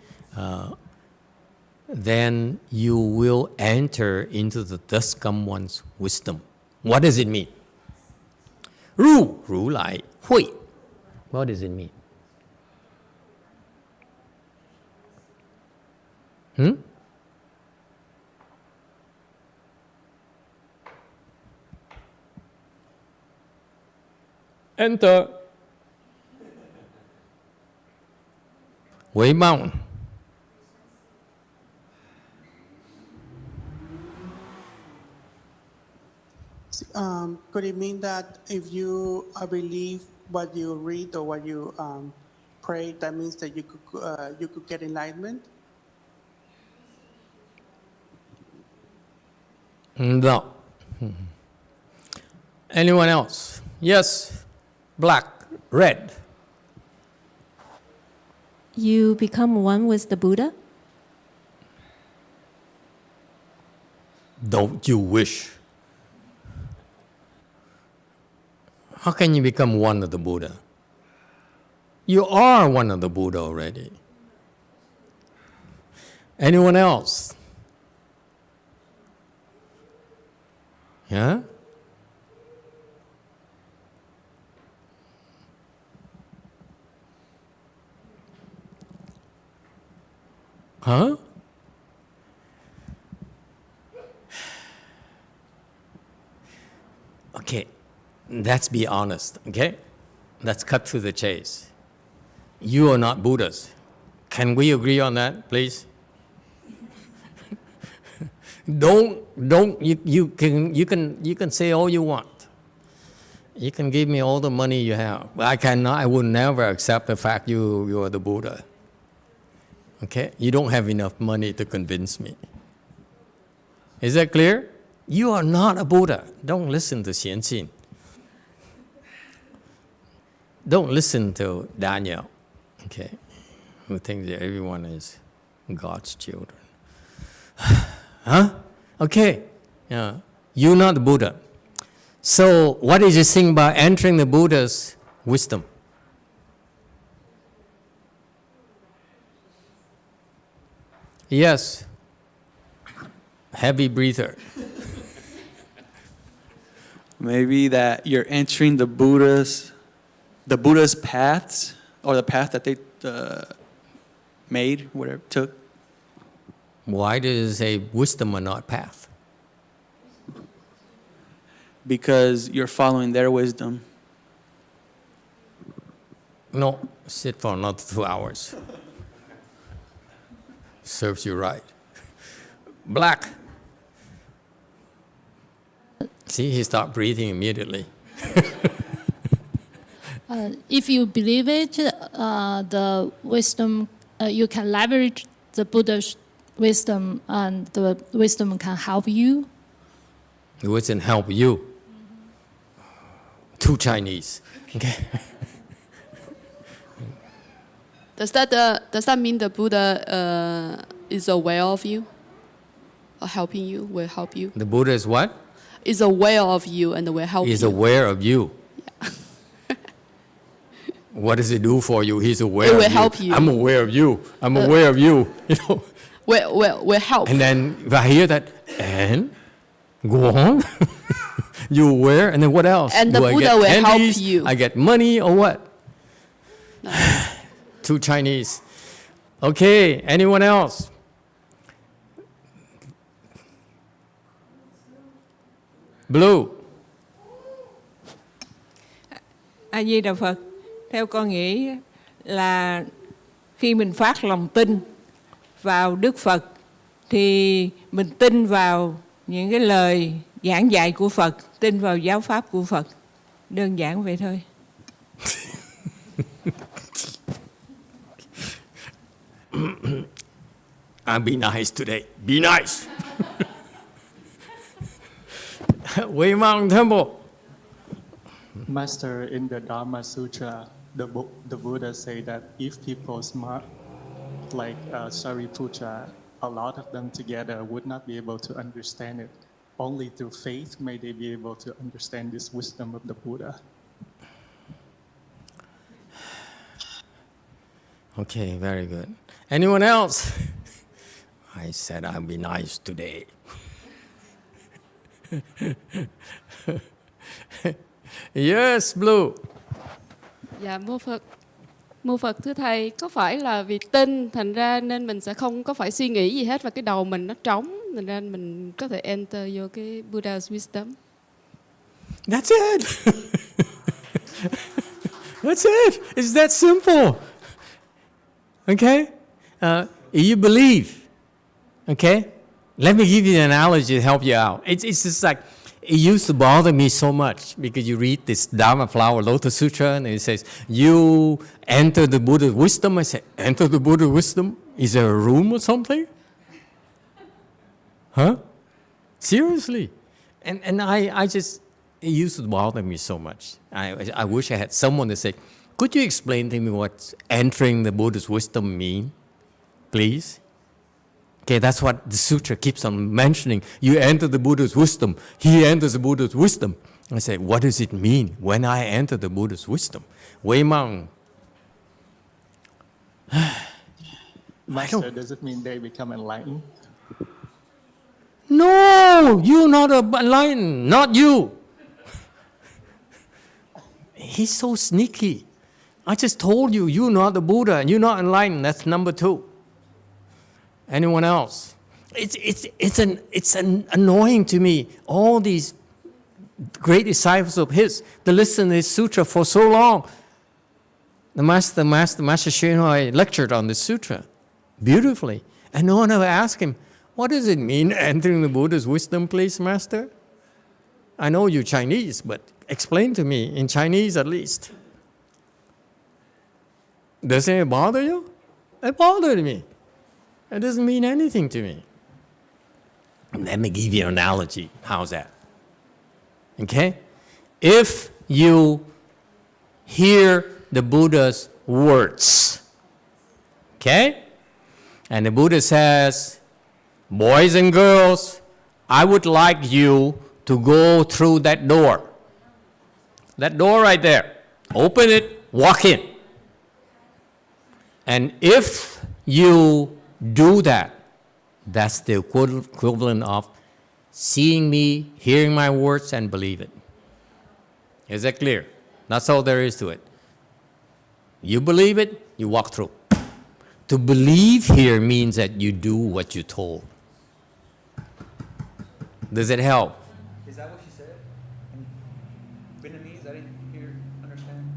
S1: then you will enter into the thus come one's wisdom. What does it mean? Ru Lai Hui. What does it mean? Enter. Wei Mao.
S13: Could it mean that if you believe what you read or what you pray, that means that you could get enlightenment?
S1: No. Anyone else? Yes. Black, red.
S3: You become one with the Buddha?
S1: Don't you wish? How can you become one of the Buddha? You are one of the Buddha already. Anyone else? Huh? Huh? Okay, let's be honest, okay? Let's cut to the chase. You are not Buddhas. Can we agree on that, please? You can say all you want. You can give me all the money you have. But I will never accept the fact you are the Buddha. Okay? You don't have enough money to convince me. Is that clear? You are not a Buddha. Don't listen to Xianqin. Don't listen to Daniel, okay, who thinks that everyone is God's children. Huh? Okay. Yeah. You're not the Buddha. So what is this thing about entering the Buddha's wisdom? Yes. Heavy breather.
S6: Maybe that you're entering the Buddha's paths, or the path that they made, whatever, took.
S1: Why does it say wisdom and not path?
S6: Because you're following their wisdom.
S1: No, sit for another 2 hours. Serves you right. Black. See, he stopped breathing immediately.
S14: If you believe it, the wisdom, you can leverage the Buddha's wisdom, and the wisdom can help you.
S1: The wisdom help you. Too Chinese. Okay.
S5: Does that mean the Buddha is aware of you, or helping you, will help you?
S1: The Buddha is what?
S5: Is aware of you and will help you.
S1: He's aware of you.
S5: Yeah.
S1: What does it do for you? He's aware
S5: It
S1: of
S5: will
S1: you.
S5: help you.
S1: I'm aware of you. I'm aware of you. You know.
S5: Will help.
S1: And then if I hear that, and go on. You aware, and then what else?
S5: And the
S1: Do I
S5: Buddha
S1: get
S5: will
S1: candies?
S5: help you.
S1: I get money or what?
S5: No.
S1: Too Chinese. Okay, anyone else? Blue.
S7: A Di Đà Phật, theo con nghĩ là khi mình phát lòng tin vào Đức Phật thì mình tin vào những cái lời giảng dạy của Phật, tin vào giáo pháp của Phật. Đơn giản vậy thôi.
S1: I'll be nice today. Be nice. Weimang Temple.
S12: Master, in the Dharma Sutra, the Buddha say that if people smart, like Shariputra, a lot of them together would not be able to understand it. Only through faith may they be able to understand this wisdom of the Buddha.
S1: Okay, very good. Anyone else? I said I'll be nice today. Yes, Blue.
S15: Dạ, mô Phật thưa Thầy, có phải là vì tin thành ra nên mình sẽ không có phải suy nghĩ gì hết và cái đầu mình nó trống, thành ra mình có thể enter vô cái Buddha's wisdom?
S1: That's it. That's it. It's that simple. Okay? You believe. Okay? Let me give you an analogy to help you out. It's just like, it used to bother me so much because you read this Dharma Flower Lotus Sutra and it says, you enter the Buddha's wisdom. I say, enter the Buddha's wisdom? Is there a room or something? Huh? Seriously. And I just, it used to bother me so much. I wish I had someone to say, could you explain to me what entering the Buddha's wisdom mean, please? Okay, that's what the sutra keeps on mentioning. You enter the Buddha's wisdom. He enters the Buddha's wisdom. I say, what does it mean when I enter the Buddha's wisdom? Wei Mang.
S12: Master, does it mean they become enlightened?
S1: No! no, you're not enlightened, not you. He's so sneaky. I just told you, you're not the Buddha and you're not enlightened. That's number 2. Anyone else? It's annoying to me. All these great disciples of his, they listen to this sutra for so long. The Master Shenhua lectured on the sutra beautifully. And no one ever asked him, what does it mean entering the Buddha's wisdom, please, Master? I know you're Chinese, but explain to me, in Chinese at least. Doesn't it bother you? It bothered me. It doesn't mean anything to me. Let me give you an analogy. How's that? Okay? If you hear the Buddha's words, okay? And the Buddha says, boys and girls, I would like you to go through that door. That door right there. Open it, walk in. And if you do that, that's the equivalent of seeing me, hearing my words, and believe it. Is that clear? That's all there is to it. You believe it, you walk through. To believe here means that you do what you're told. Does it help?
S6: Is that what she said? In Vietnamese, I didn't understand.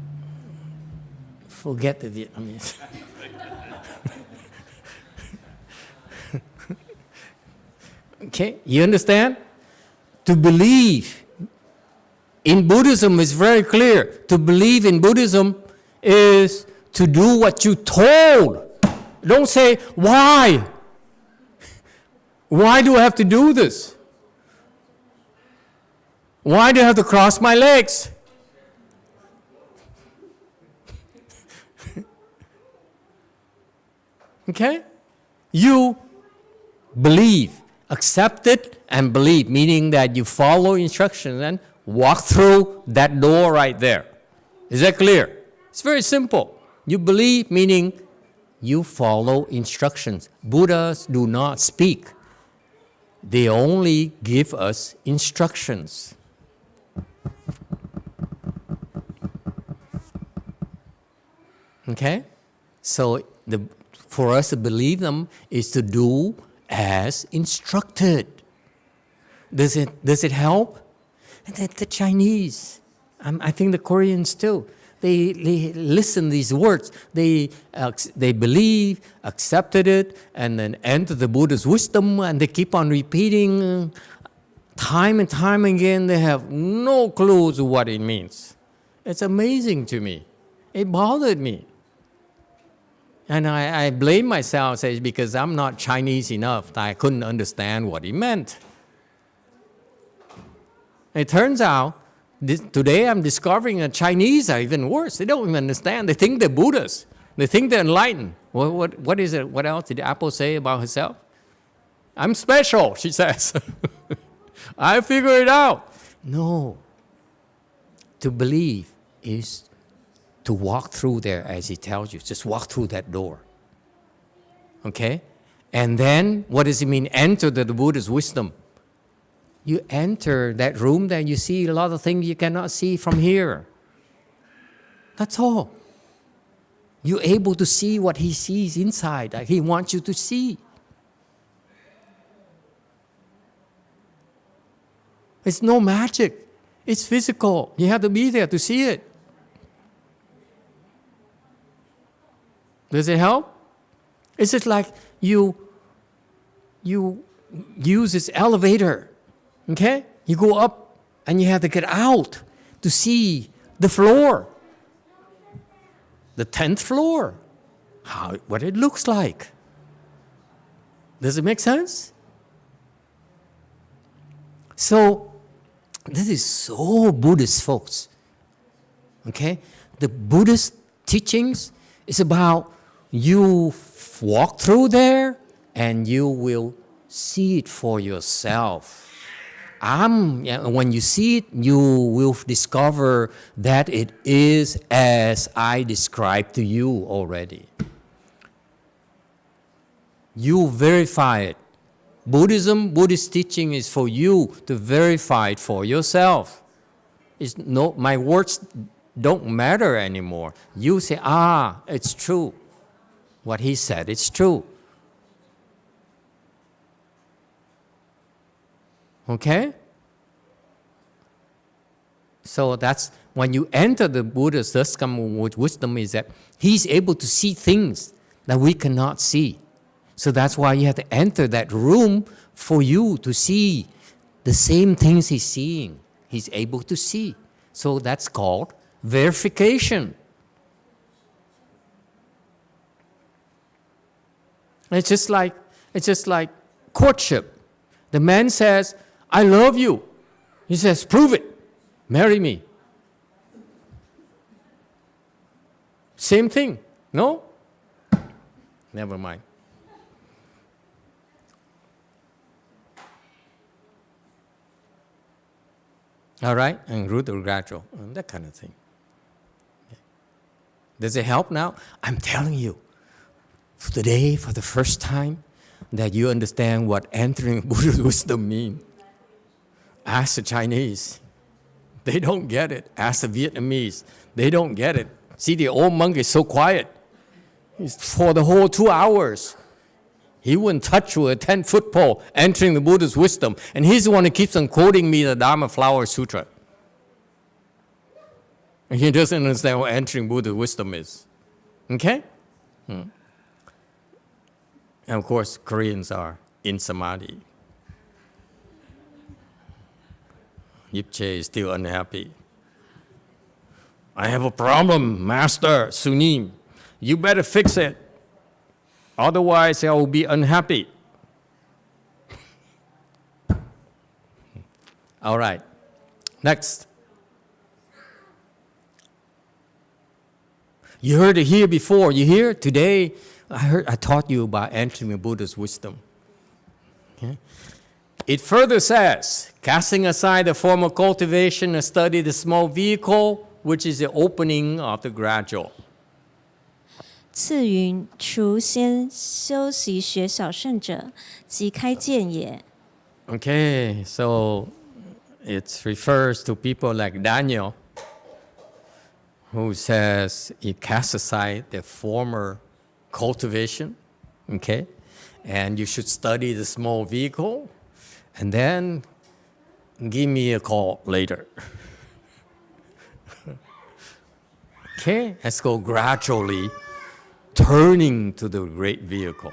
S1: Forget the Vietnamese. Okay, you understand? To believe in Buddhism is very clear. To believe in Buddhism is to do what you're told. Don't say, why? Why do I have to do this? Why do I have to cross my legs? Okay? You believe, accept it and believe, meaning that you follow instructions and walk through that door right there. Is that clear? It's very simple. You believe, meaning you follow instructions. Buddhas do not speak. They only give us instructions. Okay? So for us to believe them is to do as instructed. Does it help? The Chinese, I think the Koreans too, they listen these words. They believe, accepted it, and then enter the Buddha's wisdom, and they keep on repeating time and time again. They have no clue what it means. It's amazing to me. It bothered me. And I blame myself, say, because I'm not Chinese enough. I couldn't understand what he meant. It turns out, today I'm discovering that Chinese are even worse. They don't even understand. They think they're Buddhas. They think they're enlightened. What is it? What else did Apple say about herself? I'm special, she says. I figured it out. No. To believe is to walk through there as he tells you. Just walk through that door. Okay? And then, what does it mean, enter the Buddha's wisdom? You enter that room, then you see a lot of things you cannot see from here. That's all. You're able to see what he sees inside, that he wants you to see. It's no magic. It's physical. You have to be there to see it. Does it help? It's just like you use this elevator. Okay? You go up and you have to get out to see the floor. The 10th floor. What it looks like. Does it make sense? So, this is so Buddhist, folks. Okay? The Buddhist teachings is about you walk through there and you will see it for yourself. When you see it, you will discover that it is as I described to you already. You verify it. Buddhist teaching is for you to verify it for yourself. My words don't matter anymore. You say, it's true. What he said, it's true. Okay? So that's when you enter the Buddha's thus come with wisdom, is that he's able to see things that we cannot see. So that's why you have to enter that room for you to see the same things he's seeing. He's able to see. So that's called verification. It's just like courtship. The man says, I love you. He says, prove it. Marry me. Same thing, no? Never mind. All right, and root or gradual, and that kind of thing. Does it help now? I'm telling you, today, for the first time, that you understand what entering Buddha's wisdom means. Ask the Chinese. They don't get it. Ask the Vietnamese. They don't get it. See, the old monk is so quiet. He's for the whole 2 hours. He wouldn't touch with a 10-foot pole entering the Buddha's wisdom. And he's the one who keeps on quoting me the Dharma Flower Sutra. And he doesn't understand what entering Buddha's wisdom is. Okay? And of course, Koreans are in samadhi. Yipche is still unhappy. I have a problem, Master Sunim. You better fix it. Otherwise, I will be unhappy. All right. Next. You heard it here before. You hear? Today, I taught you about entering the Buddha's wisdom. Okay? It further says, casting aside the formal cultivation and study the small vehicle, which is the opening of the gradual.
S3: 次云：除先修习学小圣者，即开见也。
S1: Okay, so it refers to people like Daniel, who says he casts aside the former cultivation, okay, and you should study the small vehicle, and then give me a call later. Okay, let's go gradually turning to the great vehicle.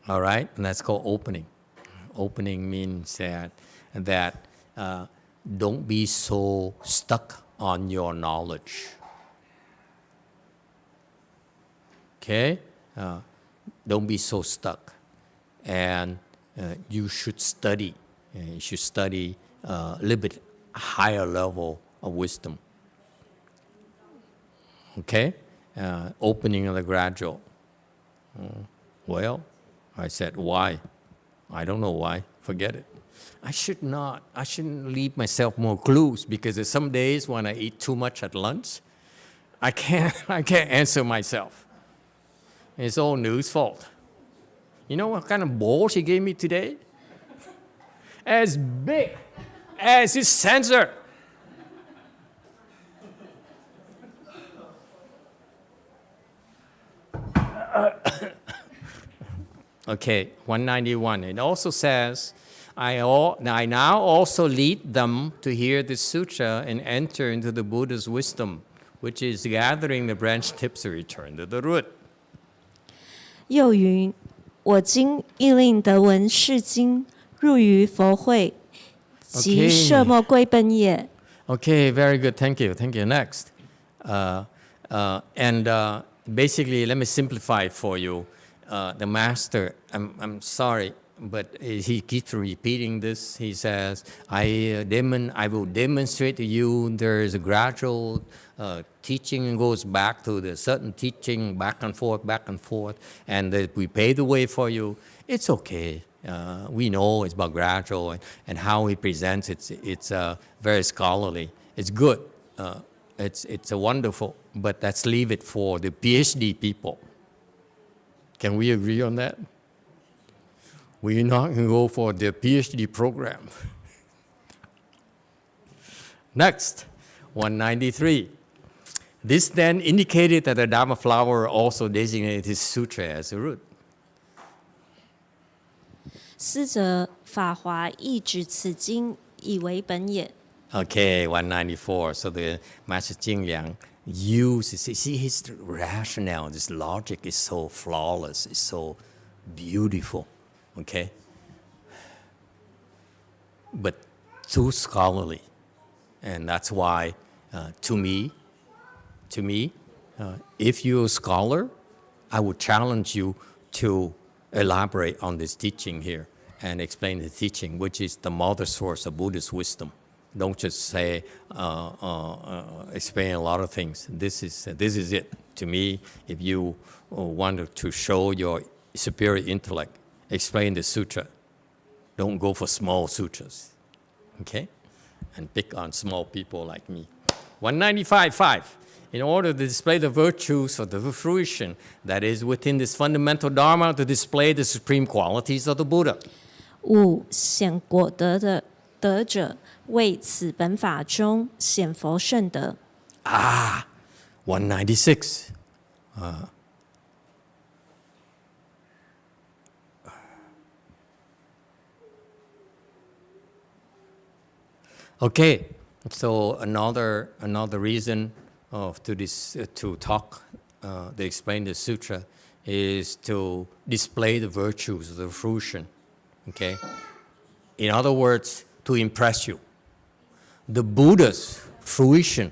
S1: All right, and that's called opening. Opening means that don't be so stuck on your knowledge. Okay, don't be so stuck, and you should study. You should study a little bit higher level of wisdom. Okay. Opening of the gradual. Well, I said, why? I don't know why. Forget it. I shouldn't leave myself more clues, because there's some days when I eat too much at lunch, I can't answer myself. It's all Nu's fault. You know what kind of bowl she gave me today? As big as his sensor. Okay, 191. It also says, I now also lead them to hear the sutra and enter into the Buddha's wisdom, which is gathering the branch tips to return to the root.
S3: 又云：我今亦令得闻是经，入于佛会，即摄末归本也。
S1: Okay, very good. Thank you. Next. Basically, let me simplify it for you. The master, I'm sorry, but he keeps repeating this. He says, I will demonstrate to you there is a gradual teaching and goes back to the certain teaching, back and forth, and that we pave the way for you. It's okay. We know it's about gradual, and how he presents it. It's very scholarly. It's good. It's a wonderful, but let's leave it for the PhD people. Can we agree on that? We're not going to go for the PhD program. Next, 193. This then indicated that the Dharma flower also designated this sutra as a root.
S3: 思者法华亦指此经以为本也。
S1: Okay, 194. So the Master Jingliang uses, see his rationale, this logic is so flawless, it's so beautiful, okay? But too scholarly. And that's why, to me, if you're a scholar, I would challenge you to elaborate on this teaching here and explain the teaching, which is the mother source of Buddhist wisdom. Don't just say, explain a lot of things. This is it. To me, if you want to show your superior intellect, explain the sutra. Don't go for small sutras, okay? And pick on small people like me. 195.5. In order to display the virtues of the fruition that is within this fundamental Dharma, to display the supreme qualities of the Buddha.
S3: 5. 显果德的德者，为此本法中显佛圣德。
S1: 196. Okay, so another reason to explain the sutra is to display the virtues of the fruition. Okay, in other words, to impress you. The Buddha's fruition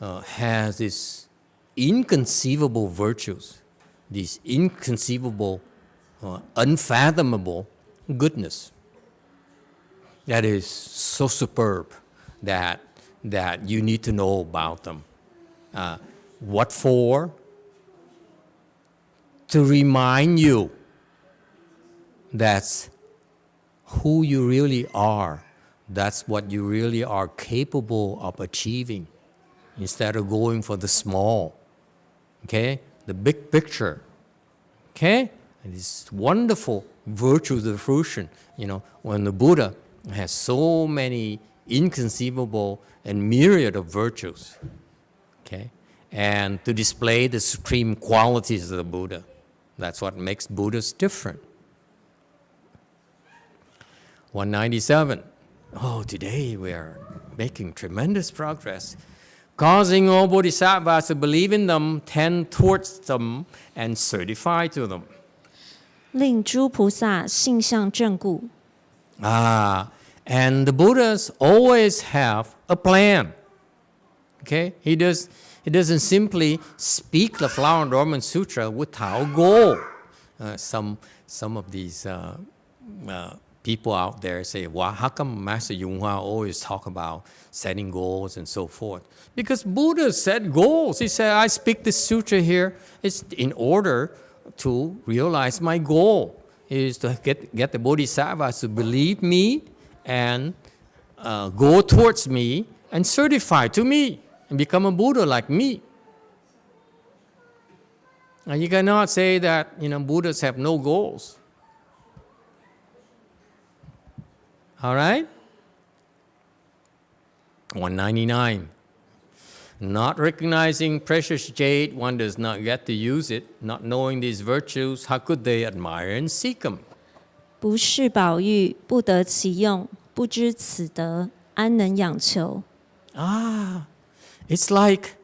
S1: has these inconceivable virtues, these inconceivable, unfathomable goodness. That is so superb that you need to know about them. What for? To remind you that's who you really are. That's what you really are capable of achieving, instead of going for the small. Okay? The big picture. Okay? And these wonderful virtues of the fruition. You know, when the Buddha has so many inconceivable and myriad of virtues, okay, and to display the supreme qualities of the Buddha. That's what makes Buddhas different. 197. Oh, today we are making tremendous progress, causing all bodhisattvas to believe in them, tend towards them, and certify to them.
S3: 令诸菩萨性相正故。
S1: And the Buddhas always have a plan. Okay? He doesn't simply speak the Flower and Dormant Sutra without goal. Some of these people out there say, well, how come Master YongHua always talk about setting goals and so forth? Because Buddha set goals. He said, I speak this sutra here. It's in order to realize my goal is to get the bodhisattvas to believe me and go towards me and certify to me and become a Buddha like me. And you cannot say that, you know, Buddhas have no goals. All right? 199. Not recognizing precious jade, one does not get to use it. Not knowing these virtues, how could they admire and seek them?
S3: 不是宝玉，不得其用，不知此德，安能仰求？
S1: It's like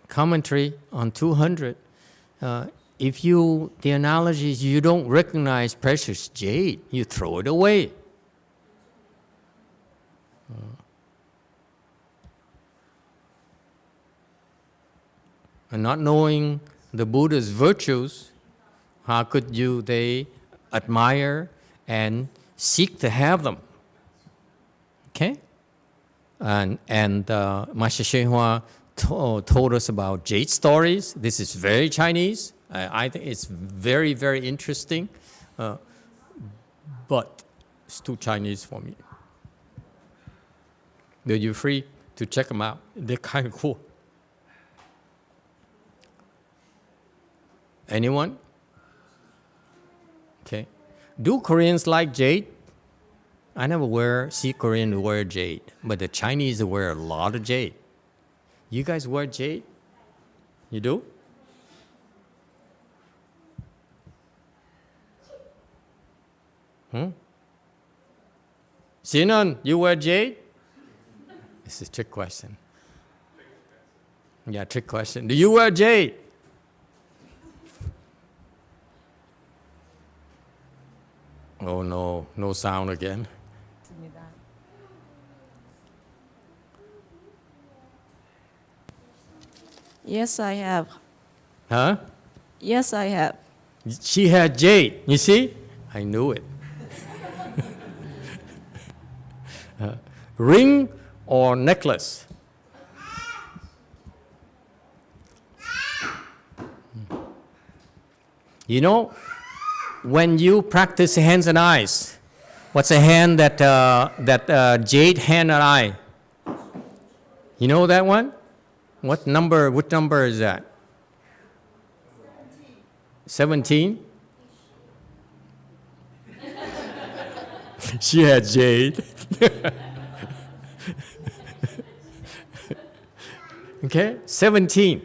S1: commentary on 200. The analogy is you don't recognize precious jade, you throw it away. And not knowing the Buddha's virtues, how could they admire and seek to have them? Okay? And Master YongHua told us about jade stories. This is very Chinese. I think it's very, very interesting. But it's too Chinese for me. But you're free to check them out. They're kind of cool. Anyone? Okay. Do Koreans like jade? I never see Koreans wear jade, but the Chinese wear a lot of jade. You guys wear jade? You do? Sinan, you wear jade? This is a trick question. Yeah, trick question. Do you wear jade? Oh no, no sound again.
S16: Yes, I have.
S1: Huh?
S16: Yes, I have.
S1: She had jade. You see? I knew it. Ring or necklace? You know, when you practice hands and eyes, what's a hand that jade hand and eye? You know that one? What number is that? 17? She had jade. Okay, 17.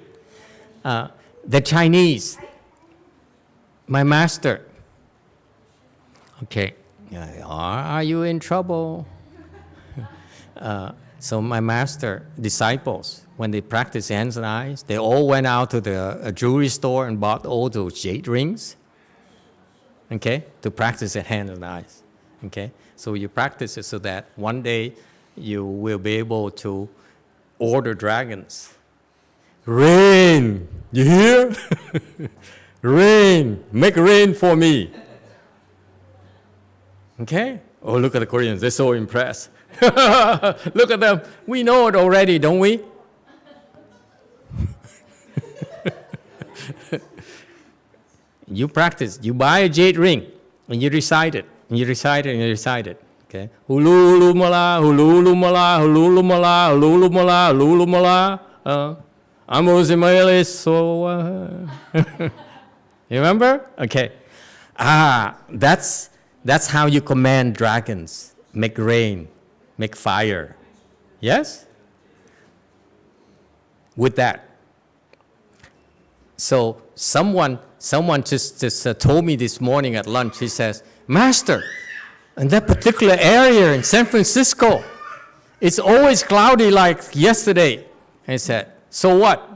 S1: The Chinese, my master. Okay, are you in trouble? So my master, disciples, when they practice hands and eyes, they all went out to the jewelry store and bought all those jade rings, okay, to practice at hands and eyes. Okay, so you practice it so that one day you will be able to order dragons. Rain, you hear? Rain, make rain for me. Okay? Oh, look at the Koreans, they're so impressed. Look at them, we know it already, don't we? You practice, you buy a jade ring, and you recite it. And you recite it, and you recite it. Okay? Hululu mala, hululu mala, hululu mala, hululu mala, hululu mala. Amozimaelis, so. You remember? Okay. That's how you command dragons. Make rain, make fire. Yes? With that. So someone just told me this morning at lunch, he says, Master, in that particular area in San Francisco, it's always cloudy like yesterday. And he said, so what?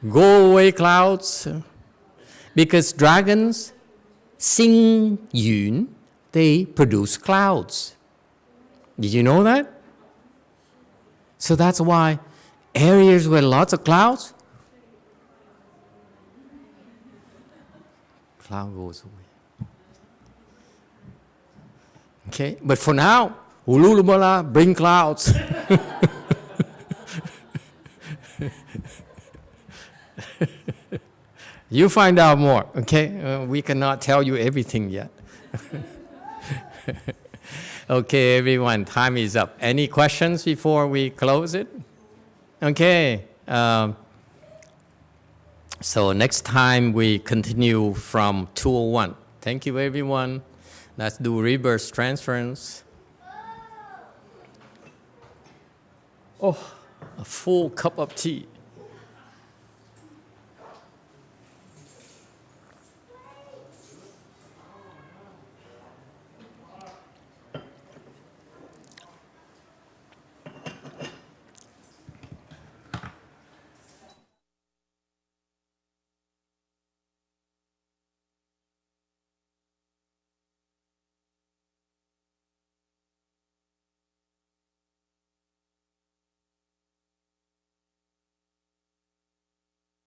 S1: Go away, clouds. Because dragons, Xing Yun, they produce clouds. Did you know that? So that's why areas with lots of clouds, cloud goes away. Okay, but for now, Ululumala, bring clouds. You find out more, okay? We cannot tell you everything yet. Okay, everyone, time is up. Any questions before we close it? Okay. So next time we continue from 201. Thank you, everyone. Let's do reverse transference. Oh, a full cup of tea.